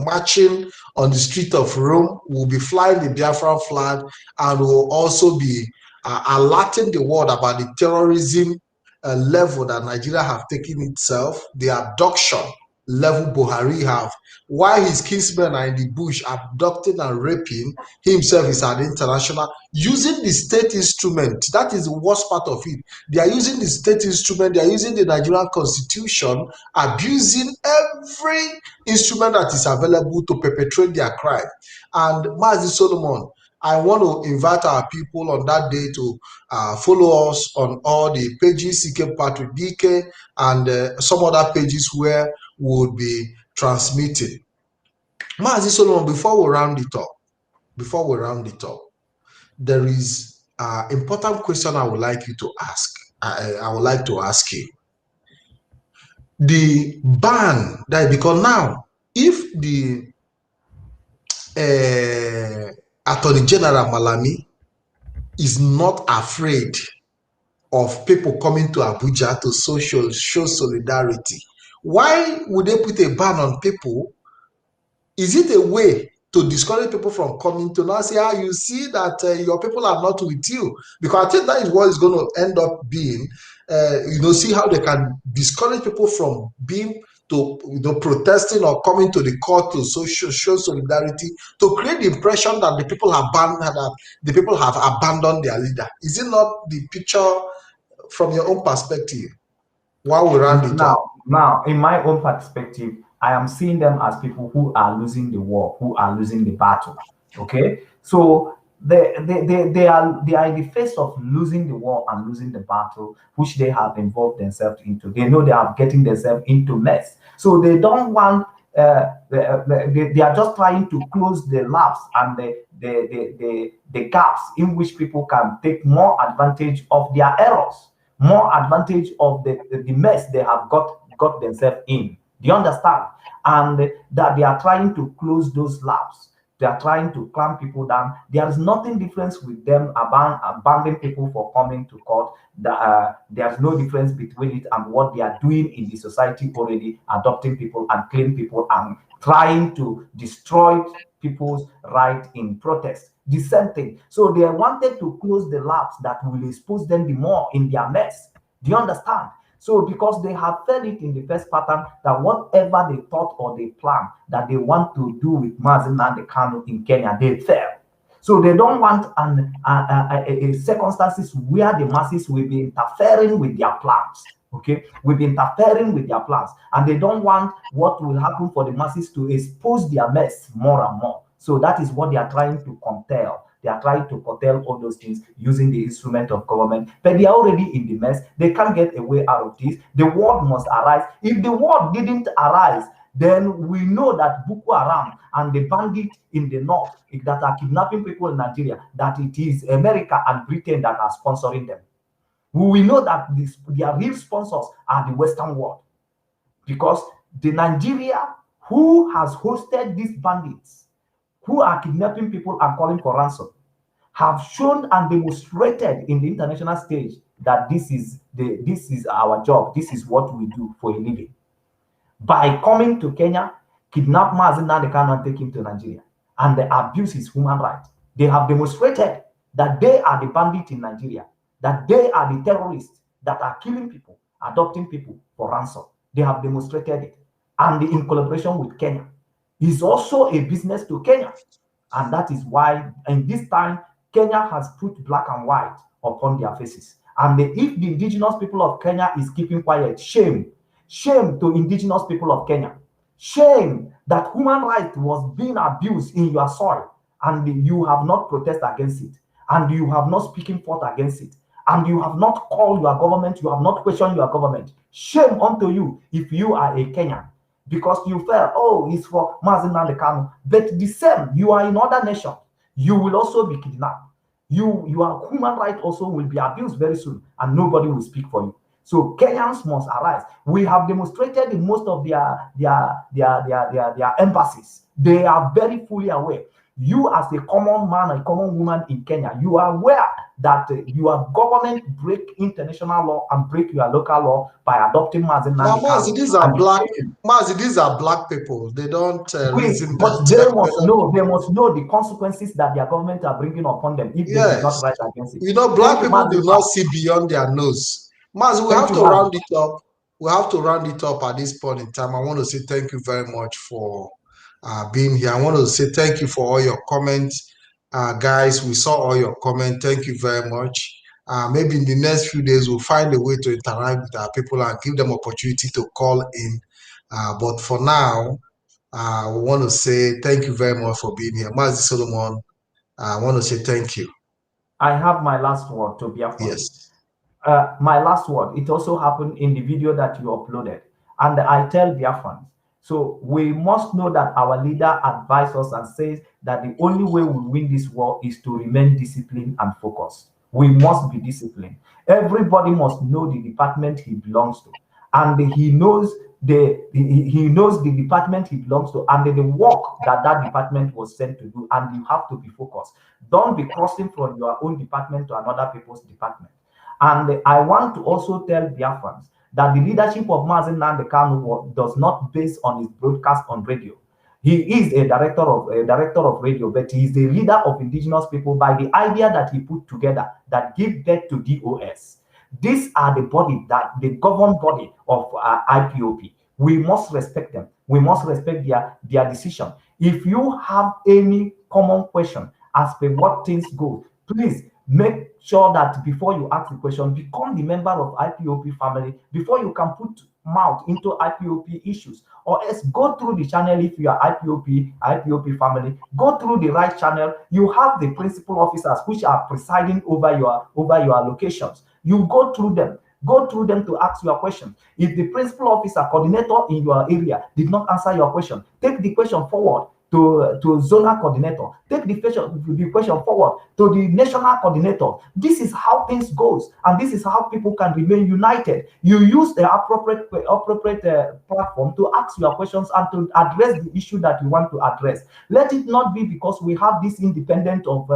Speaker 2: marching on the street of Rome. We'll be flying the Biafran flag, and we'll also be alerting the world about the terrorism level that Nigeria have taken itself, the abduction level Buhari have. While his kinsmen are in the bush abducting and raping, he himself is an international, using the state instrument. That is the worst part of it. They are using the state instrument, they are using the Nigerian constitution, abusing every instrument that is available to perpetrate their crime. And Mazi Solomon, I want to invite our people on that day to follow us on all the pages, CK Patrick DYKE, and some other pages where we would be transmitting. Mazi Solomon, before we round it up, there is an important question I would like you to ask. I would like to ask you. The ban that, because now, if the Attorney General Malami is not afraid of people coming to Abuja to show solidarity, why would they put a ban on people? Is it a way to discourage people from coming to now say, you see that your people are not with you? Because I think that is what is going to end up being, see how they can discourage people from being protesting or coming to the court to show solidarity, to create the impression that the people have abandoned their leader. Is it not the picture from your own perspective? While we round it up.
Speaker 3: Now, in my own perspective, I am seeing them as people who are losing the war, who are losing the battle. Okay, so they are in the face of losing the war and losing the battle, which they have involved themselves into. They know they are getting themselves into mess, so they don't want. They are just trying to close the laps and the gaps in which people can take more advantage of their errors, more advantage of the mess they have got themselves in. Do you understand? And that they are trying to close those laps. They are trying to clamp people down. There is nothing different with them abandoning people for coming to court. There's no difference between it and what they are doing in the society already, adopting people and killing people and trying to destroy people's right in protest. The same thing. So they wanted to close the laps that will expose them the more in their mess. Do you understand? So because they have felt it in the first pattern that whatever they thought or they planned that they want to do with Mazi Nnamdi Kanu in Kenya, they fail. So they don't want a circumstances where the masses will be interfering with their plans. Okay, will be interfering with their plans, and they don't want what will happen for the masses to expose their mess more and more. So that is what they are trying to curtail. They are trying to curtail all those things using the instrument of government, but they are already in the mess. They can't get a way out of this. The world must arise. If the world didn't arise, then we know that Boko Haram and the bandits in the north that are kidnapping people in Nigeria, that it is America and Britain that are sponsoring them. We know that their real sponsors are the Western world, because the Nigeria who has hosted these bandits who are kidnapping people and calling for ransom have shown and demonstrated in the international stage that this is our job, this is what we do for a living. By coming to Kenya, kidnap Mazi Nnamdi Kanu and take him to Nigeria, and they abuse his human rights. They have demonstrated that they are the bandits in Nigeria. that they are the terrorists that are killing people, adopting people for ransom. They have demonstrated it. And in collaboration with Kenya. Is also a business to Kenya. And that is why, in this time, Kenya has put black and white upon their faces. And if the indigenous people of Kenya is keeping quiet, shame. Shame to indigenous people of Kenya. Shame that human rights was being abused in your soil, and you have not protested against it, and you have not speaking forth against it, and you have not called your government, you have not questioned your government. Shame unto you if you are a Kenyan, because you felt, oh, it's for Mazi Nnamdi Kanu. But the same, you are in other nations, you will also be kidnapped. Your human rights also will be abused very soon, and nobody will speak for you. So Kenyans must arise. We have demonstrated in most of their embassies. They are very fully aware. You as a common man, a common woman in Kenya, you are aware that your government break international law and break your local law by adopting Mazi Nnamdi Kanu.
Speaker 2: Mazi, these are black. Mazi, these are black people. They don't reason.
Speaker 3: But they must know. They must know the consequences that their government are bringing upon them if they do not rise against it.
Speaker 2: You know, black people do not see beyond their nose. Mazi, we have to round it up. We have to round it up at this point in time. I want to say thank you very much for being here. I want to say thank you for all your comments. Guys, we saw all your comments. Thank you very much. Maybe in the next few days, we'll find a way to interact with our people and give them opportunity to call in. But for now, we want to say thank you very much for being here. Mazi Solomon, I want to say thank you.
Speaker 3: I have my last word to be upon.
Speaker 2: Yes.
Speaker 3: My last word, it also happened in the video that you uploaded. And I tell Biafrans, so we must know that our leader advised us and says that the only way we win this war is to remain disciplined and focused. We must be disciplined. Everybody must know the department he belongs to. And he knows the department he belongs to and the work that department was sent to do, and you have to be focused. Don't be crossing from your own department to another people's department. And I want to also tell Biafrans that the leadership of Mazi Nnamdi Kanu does not base on his broadcast on radio. He is a director of radio, but he is a leader of indigenous people by the idea that he put together that give birth to DOS. These are the body that the governed body of IPOP. We must respect them. We must respect their decision. If you have any common question as per what things go, please make sure that before you ask the question, become the member of IPOP family before you can put mouth into IPOP issues, or else go through the channel. If you are IPOP family, go through the right channel. You have the principal officers which are presiding over your locations. You go through them to ask your question. If the principal officer coordinator in your area did not answer your question, take the question forward to zonal coordinator. Take the question forward to the national coordinator. This is how things goes, and this is how people can remain united. You use the appropriate platform to ask your questions and to address the issue that you want to address. Let it not be because we have this independent of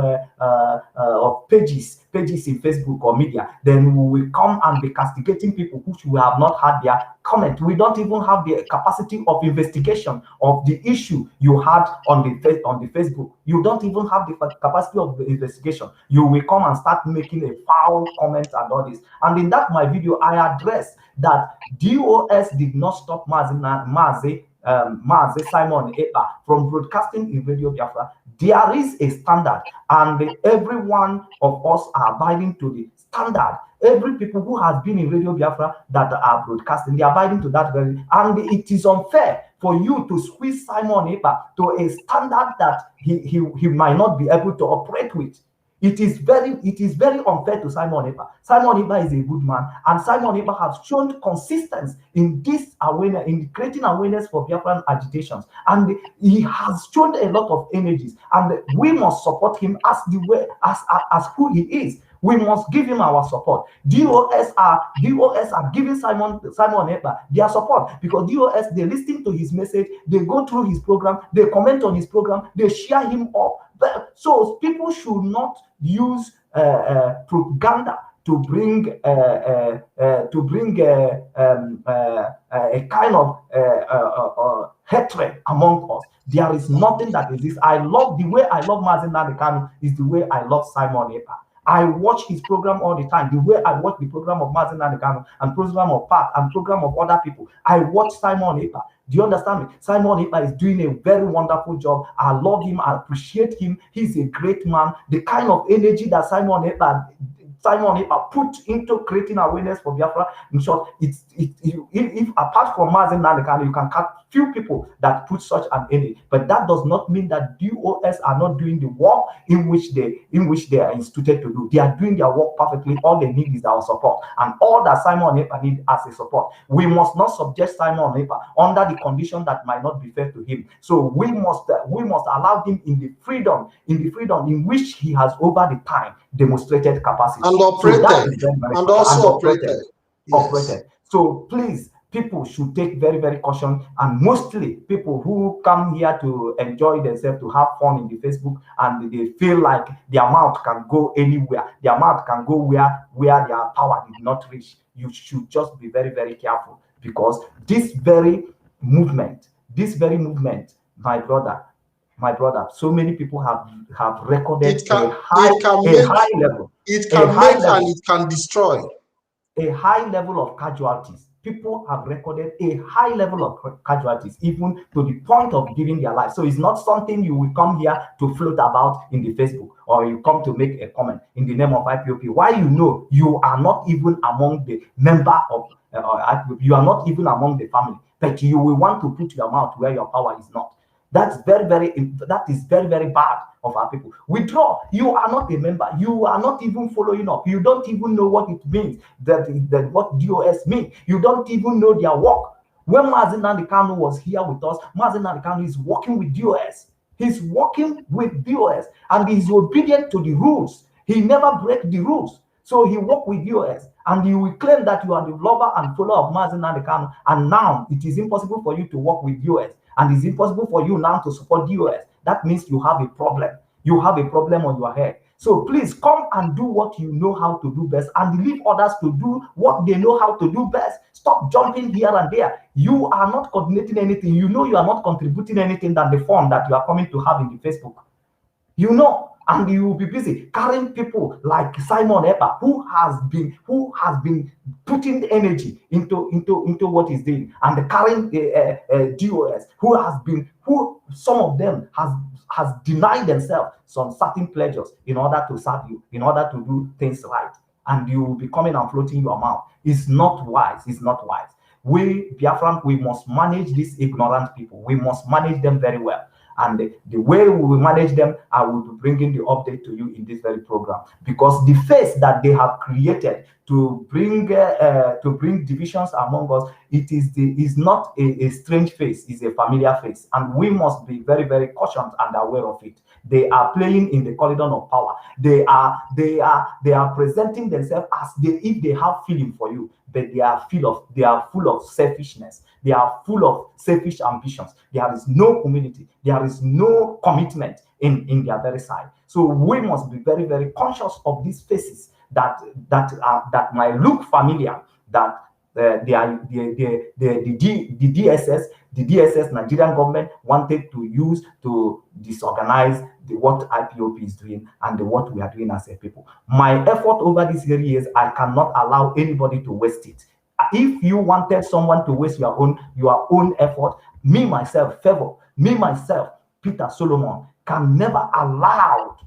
Speaker 3: pages in Facebook or media, then we will come and be castigating people which we have not had their comment. We don't even have the capacity of investigation of the issue you had on the Facebook. You don't even have the capacity of the investigation. You will come and start making a foul comment and all this. And in that my video, I addressed that DOS did not stop Mazi Simon Ekpa from broadcasting in Radio Biafra. There is a standard, and every one of us are abiding to the standard. Every people who has been in Radio Biafra that are broadcasting, they are abiding to that very, and it is unfair for you to squeeze Simon Ekpa to a standard that he might not be able to operate with. It is very unfair to Simon Ekpa. Simon Ekpa is a good man, and Simon Ekpa has shown consistency in this awareness, in creating awareness for Biafran agitations, and he has shown a lot of energies, and we must support him as as who he is. We must give him our support. DOS are giving Simon Ekpa their support because DOS, they listen to his message, they go through his program, they comment on his program, they share him up. So people should not use propaganda to bring a kind of hatred among us. There is nothing that exists. I love the way I love Mazi Nnamdi Kanu is the way I love Simon Ekpa. I watch his program all the time. The way I watch the program of Mazi Nnamdi Kanu and program of Pat and program of other people, I watch Simon Ekpa. Do you understand me? Simon Ekpa is doing a very wonderful job. I love him. I appreciate him. He's a great man. The kind of energy that Simon Ekpa put into creating awareness for Biafra. In short, if apart from Mazi Nnamdi Kanu, you can cut few people that put such an energy, but that does not mean that DOS are not doing the work in which they are instituted to do. They are doing their work perfectly. All they need is our support, and all that Simon Ekpa needs as a support. We must not subject Simon Ekpa under the condition that might not be fair to him. So we must allow him in the freedom in which he has over the time demonstrated capacity
Speaker 2: and operated, and also operated.
Speaker 3: Yes. So please, people should take very, very caution, and mostly people who come here to enjoy themselves, to have fun in the Facebook, and they feel like their mouth can go anywhere, their mouth can go where their power did not reach. You should just be very, very careful, because this very movement, my brother, so many people have recorded a high level.
Speaker 2: It can make and it can destroy.
Speaker 3: A high level of casualties. People have recorded a high level of casualties, even to the point of giving their life. So it's not something you will come here to float about in the Facebook, or you come to make a comment in the name of IPOP. Why? You know you are not even among the member of IPOP. You are not even among the family, but you will want to put your mouth where your power is not. That is very, very bad of our people. Withdraw. You are not a member. You are not even following up. You don't even know what it means, that what DOS means. You don't even know their work. When Mazi Nnamdi Kanu was here with us, Mazi Nnamdi Kanu is working with DOS. He's working with DOS, and he's obedient to the rules. He never breaks the rules. So he worked with DOS, and you will claim that you are the lover and follower of Mazi Nnamdi Kanu, and now it is impossible for you to work with DOS. And it's impossible for you now to support DOS. That means you have a problem. You have a problem on your head. So please come and do what you know how to do best, and leave others to do what they know how to do best. Stop jumping here and there. You are not coordinating anything. You know you are not contributing anything than the fun that you are coming to have in the Facebook. You know, and you will be busy carrying people like Simon Ekpa, who has been putting energy into what he's doing, and carrying the DOS, who some of them has denied themselves some certain pleasures in order to serve you, in order to do things right, and you will be coming and floating your mouth. It's not wise. It's not wise. We Biafran, we must manage these ignorant people. We must manage them very well. And the way we will manage them, I will be bringing the update to you in this very program, because the face that they have created to bring divisions among us, is not a strange face, it's a familiar face, and we must be very, very cautious and aware of it. They are playing in the corridor of power. They are presenting themselves as if they have feeling for you, but they are full of selfishness. They are full of selfish ambitions. There is no community. There is no commitment in their very side. So we must be very, very conscious of these faces that might look familiar, that the DSS Nigerian government wanted to use to disorganize what IPOP is doing and what we are doing as a people. My effort over these years, I cannot allow anybody to waste it. If you wanted someone to waste your own effort, me myself, Peter Solomon, can never allow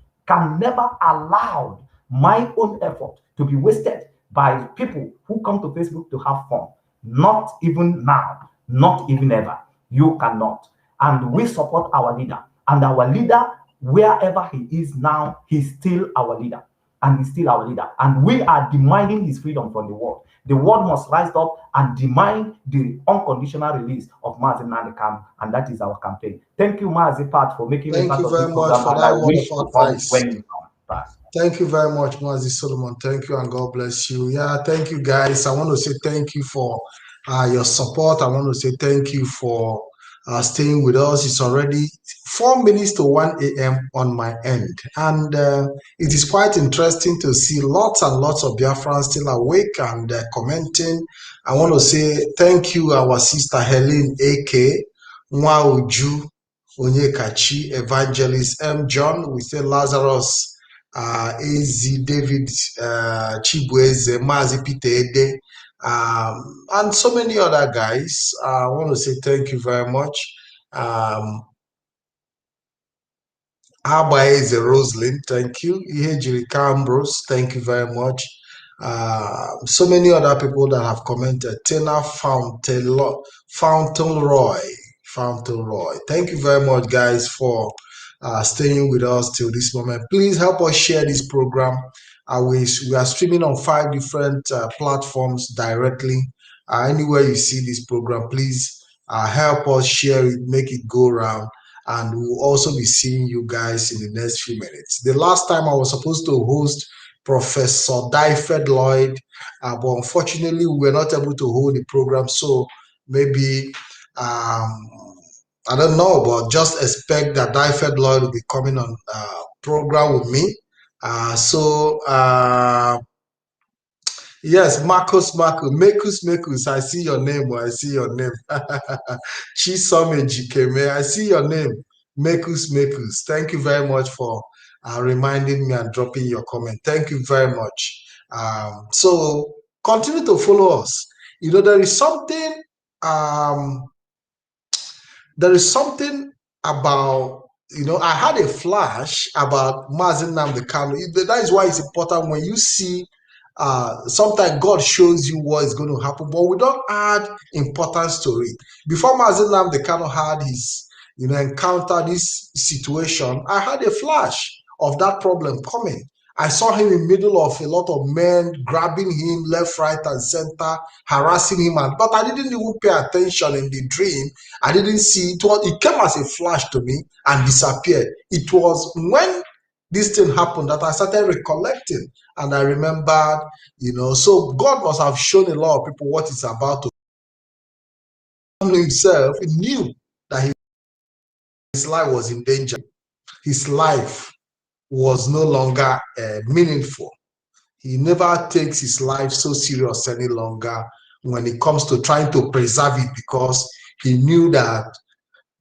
Speaker 3: my own effort to be wasted by people who come to Facebook to have fun. Not even now, not even ever. You cannot. And we support our leader. And our leader, wherever he is now, he's still our leader. And he's still our leader. And we are demanding his freedom from the world. The world must rise up and demand the unconditional release of Mazi Nnamdi Kanu, and that is our campaign. Thank you, Mazi Pat, for making me part of this program.
Speaker 2: Thank you very much for that wonderful advice.
Speaker 3: When you come back.
Speaker 2: Thank you very much, Mazi Solomon. Thank you, and God bless you. Yeah, thank you, guys. I want to say thank you for your support. I want to say thank you for staying with us. It's already 4 minutes to 1 a.m. on my end, and it is quite interesting to see lots and lots of Biafrans still awake and commenting. I want to say thank you, our sister Helen AK, Nwauju Onyekachi, Evangelist M. John. We say Lazarus AZ David Chibueze, Mazi Peter Ede, and so many other guys. I want to say thank you very much. Abaeze Rosalind, thank you. Ihejiri Cambros, thank you very much. So many other people that have commented. Tina Fountain Roy. Thank you very much, guys, for staying with us till this moment. Please help us share this program. We are streaming on 5 different platforms directly. Anywhere you see this program, please help us share it, make it go around. And we'll also be seeing you guys in the next few minutes. The last time I was supposed to host Professor DYKE Lloyd, but unfortunately we were not able to hold the program. So maybe I don't know, but just expect that DYKE Lloyd will be coming on program with me. Yes, Marcus, Mekus. I see your name. I see your name. Chisome Jikeme. I see your name. Mekus. Thank you very much for reminding me and dropping your comment. Thank you very much. So continue to follow us. You know, there is something about, you know, I had a flash about Mazi Nnamdi Kanu. That is why it's important when you see sometimes God shows you what is going to happen, but we don't add importance to it. Before Mazi Nnamdi Kanu had his, you know, encounter this situation, I had a flash of that problem coming. I saw him in the middle of a lot of men grabbing him left, right, and center, harassing him. But I didn't even pay attention in the dream. I didn't see it. It came as a flash to me and disappeared. It was when this thing happened that I started recollecting, and I remembered, you know, so God must have shown a lot of people what it's about to himself. He knew that his life was in danger. His life was no longer meaningful. He never takes his life so serious any longer when it comes to trying to preserve it, because he knew that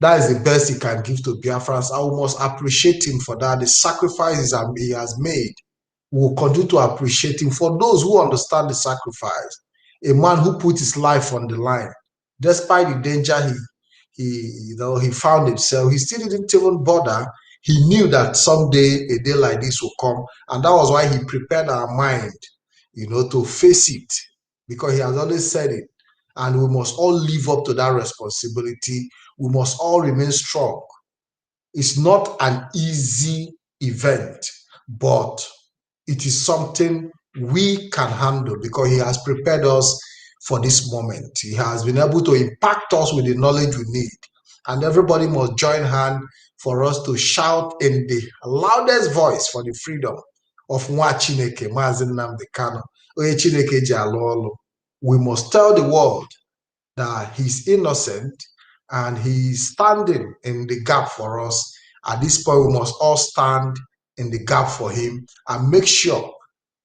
Speaker 2: that is the best he can give to Biafrans. I must appreciate him for that. The sacrifices he has made, will continue to appreciate him. For those who understand the sacrifice, a man who put his life on the line, despite the danger he found himself, he still didn't even bother. He knew that someday a day like this will come, and that was why he prepared our mind, you know, to face it, because he has always said it. And we must all live up to that responsibility. We must all remain strong. It's not an easy event, but it is something we can handle because he has prepared us for this moment. He has been able to impact us with the knowledge we need. And everybody must join hand for us to shout in the loudest voice for the freedom of Nwa Chineke, Mazi Nnamdi Kanu. Onye Chineke ji alụ ọlụ. We must tell the world that he's innocent and he's standing in the gap for us. At this point, we must all stand in the gap for him and make sure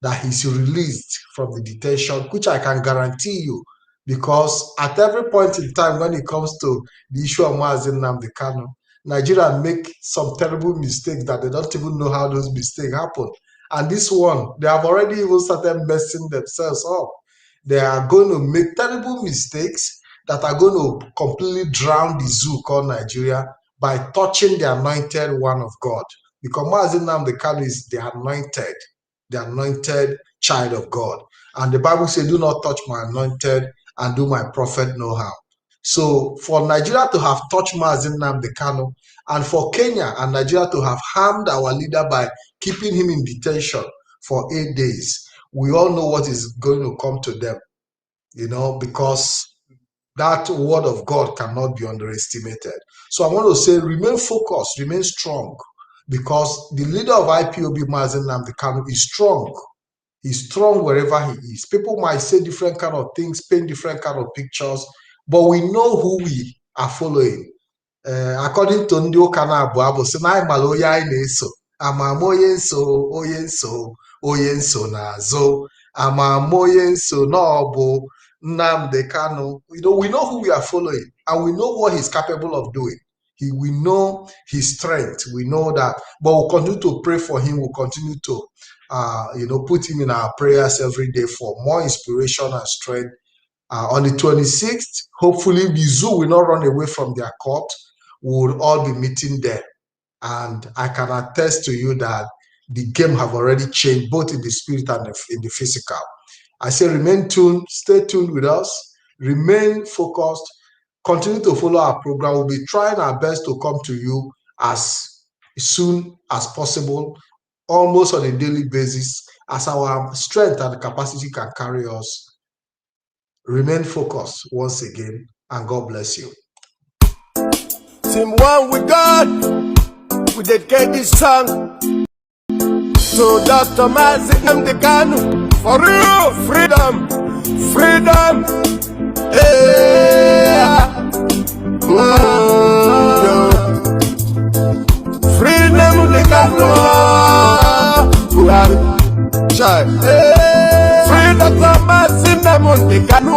Speaker 2: that he's released from the detention, which I can guarantee you, because at every point in time when it comes to the issue of Mazi Nnamdi Kanu, Nigeria make some terrible mistakes that they don't even know how those mistakes happen. And this one, they have already even started messing themselves up. They are going to make terrible mistakes that are going to completely drown the zoo called Nigeria by touching the anointed one of God. Because Mazi Nnamdi Kanu is the anointed child of God. And the Bible says, do not touch my anointed and do my prophet no harm. So for Nigeria to have touched Mazi Nnamdi Kanu, and for Kenya and Nigeria to have harmed our leader by keeping him in detention for 8 days, we all know what is going to come to them, you know, because that word of God cannot be underestimated. So I want to say, remain focused, remain strong, because the leader of IPOB, Mazi Nnamdi Kanu, is strong. He's strong wherever he is. People might say different kind of things, paint different kind of pictures, but we know who we are following. According to ndị ụka na-abụ abụ, sị na anyị mara onye anyị na-eso, amama onye nso na-azụ, amama onye nso na ọ bụ Nnamdi Kanu. You know, we know who we are following, and we know what he's capable of doing. we know his strength. We know that, but we'll continue to pray for him. We'll continue to, put him in our prayers every day for more inspiration and strength. On the 26th, hopefully, the zoo will not run away from their court. We will all be meeting there. And I can attest to you that the game have already changed, both in the spirit and in the physical. I say remain tuned, stay tuned with us, remain focused, continue to follow our program. We'll be trying our best to come to you as soon as possible, almost on a daily basis, as our strength and capacity can carry us. Remain focused once again, and God bless you.
Speaker 1: Team one with God, we dedicate this song to Dr. Mazi Nnamdi Kanu. For real, freedom, freedom, yeah. Freedom the Kanu, freedom to Mazi Nnamdi Kanu,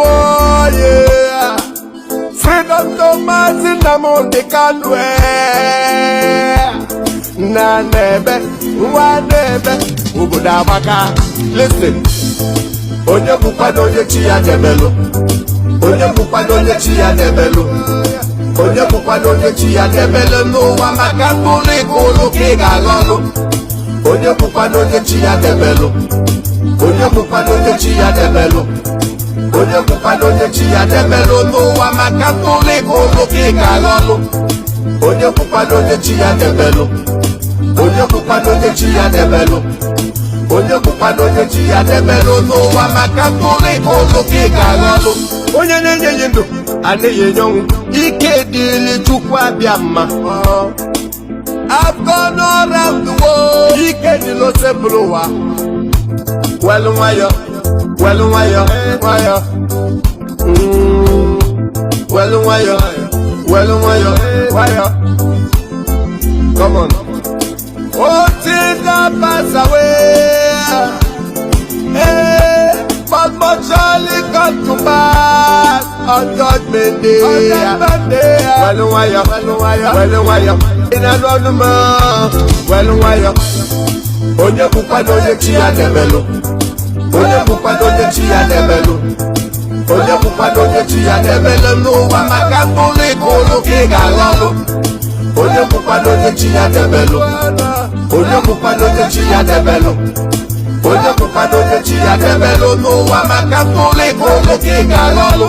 Speaker 1: yeah. Freedom to Mazi Nnamdi Kanu, na nebe, wa nebe, ubuda waka. Listen. Onye bukwa onye chi ya debelu. Onye bukwa onye chi ya debelu. Onye bukwa onye chi ya debelu n'ụwa maka mkpụrụ ikulu ka ị ga-aghọlụ. Onye bukwa onye chi ya debelu. Onye bukwa onye chi ya debelu. Onye bukwa onye chi ya debelu n'ụwa maka mkpụrụ ikulu ka ị ga-aghọlụ. Onye bukwa onye chi ya debelu. Onye bukwa onye chi ya debelu. Onye bukwa onye chi ya debelu n'ụwa maka mkpụrụ ikulu ka ị ga-aghọlụ. Onye na-enye ndụ adịghị enye ọnwụ. Ike dịrị Chukwu abịa mma. I've gone all around the world. Ike dịrị osebụrụ ụwa. Welu nwayọ, welu nwayọ, nwayọ. Welu nwayọ, welu nwayọ, nwayọ. Come on. Oh, things that pass away, but much surely come to pass on Judgment Day. Well, why, in another man, well, why, onye bukwa onye chi ya debelu. Onye bukwa onye chi ya debelu. Onye bukwa onye chi ya debelu n'ụwa maka mkpụrụ ikulu ka ị ga-aghọlụ. Onye bukwa onye chi ya debelu. Onye bukwa onye chi ya debelu. Onye bukwa onye chi ya debelu n'ụwa maka mkpụrụ ikulu ka ị ga-aghọlụ.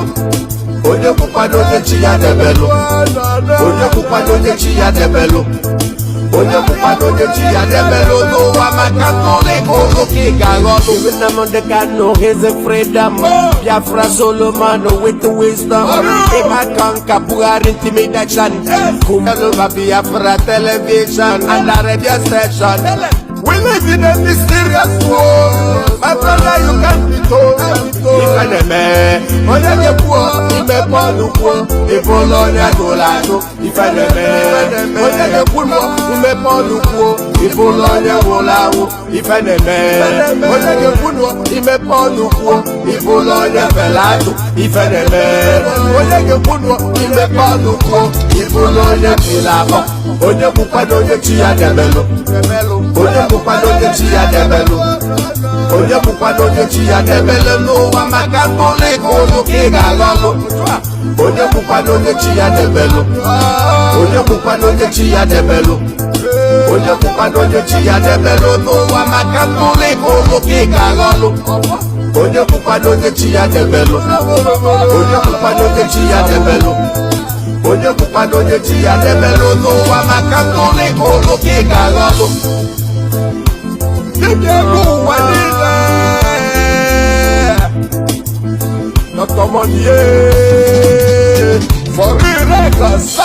Speaker 1: Onye bukwa onye chi ya debelu. Onye bukwa onye chi ya debelu. Onye bukwa onye chi ya debelu n'ụwa maka mkpụrụ ikulu ka ị ga-aghọlụ. Nnamdi Kanu is a freedom. Biafra Solomon with the wisdom. Ema Kanka Buhari intimidation. Kumeluba Biafra television and the radio station. We live in a mysterious world. My brother, you can't be told. If an eme, onye ye puo, ime ponu puo, ifolonya golato. If an eme, onye ye puo, ime ponu puo, ifolonya golawo. If an eme, onye ye puo, ime ponu puo, ifolonya pelato. If an eme, onye ye puo, ime ponu puo, ifolonya pilabo. Onye bukwa onye chi ya debelu. Onye bukwa onye chi ya debelu. Onye bukwa onye chi ya debelu n'ụwa maka mkpụrụ ikulu ka ị ga-aghọlụ. Onye bukwa onye chi ya debelu. Onye bukwa onye chi ya debelu. Onye bukwa onye chi ya debelu n'ụwa maka mkpụrụ ikulu ka ị ga-aghọlụ. Onye bukwa onye chi ya debelu. Onye bukwa onye chi ya debelu. Onye bukwa onye chi ya debelu n'ụwa maka mkpụrụ ikulu ka ị ga-aghọlụ. Dike n'ụwa niile Dr. Money for real records.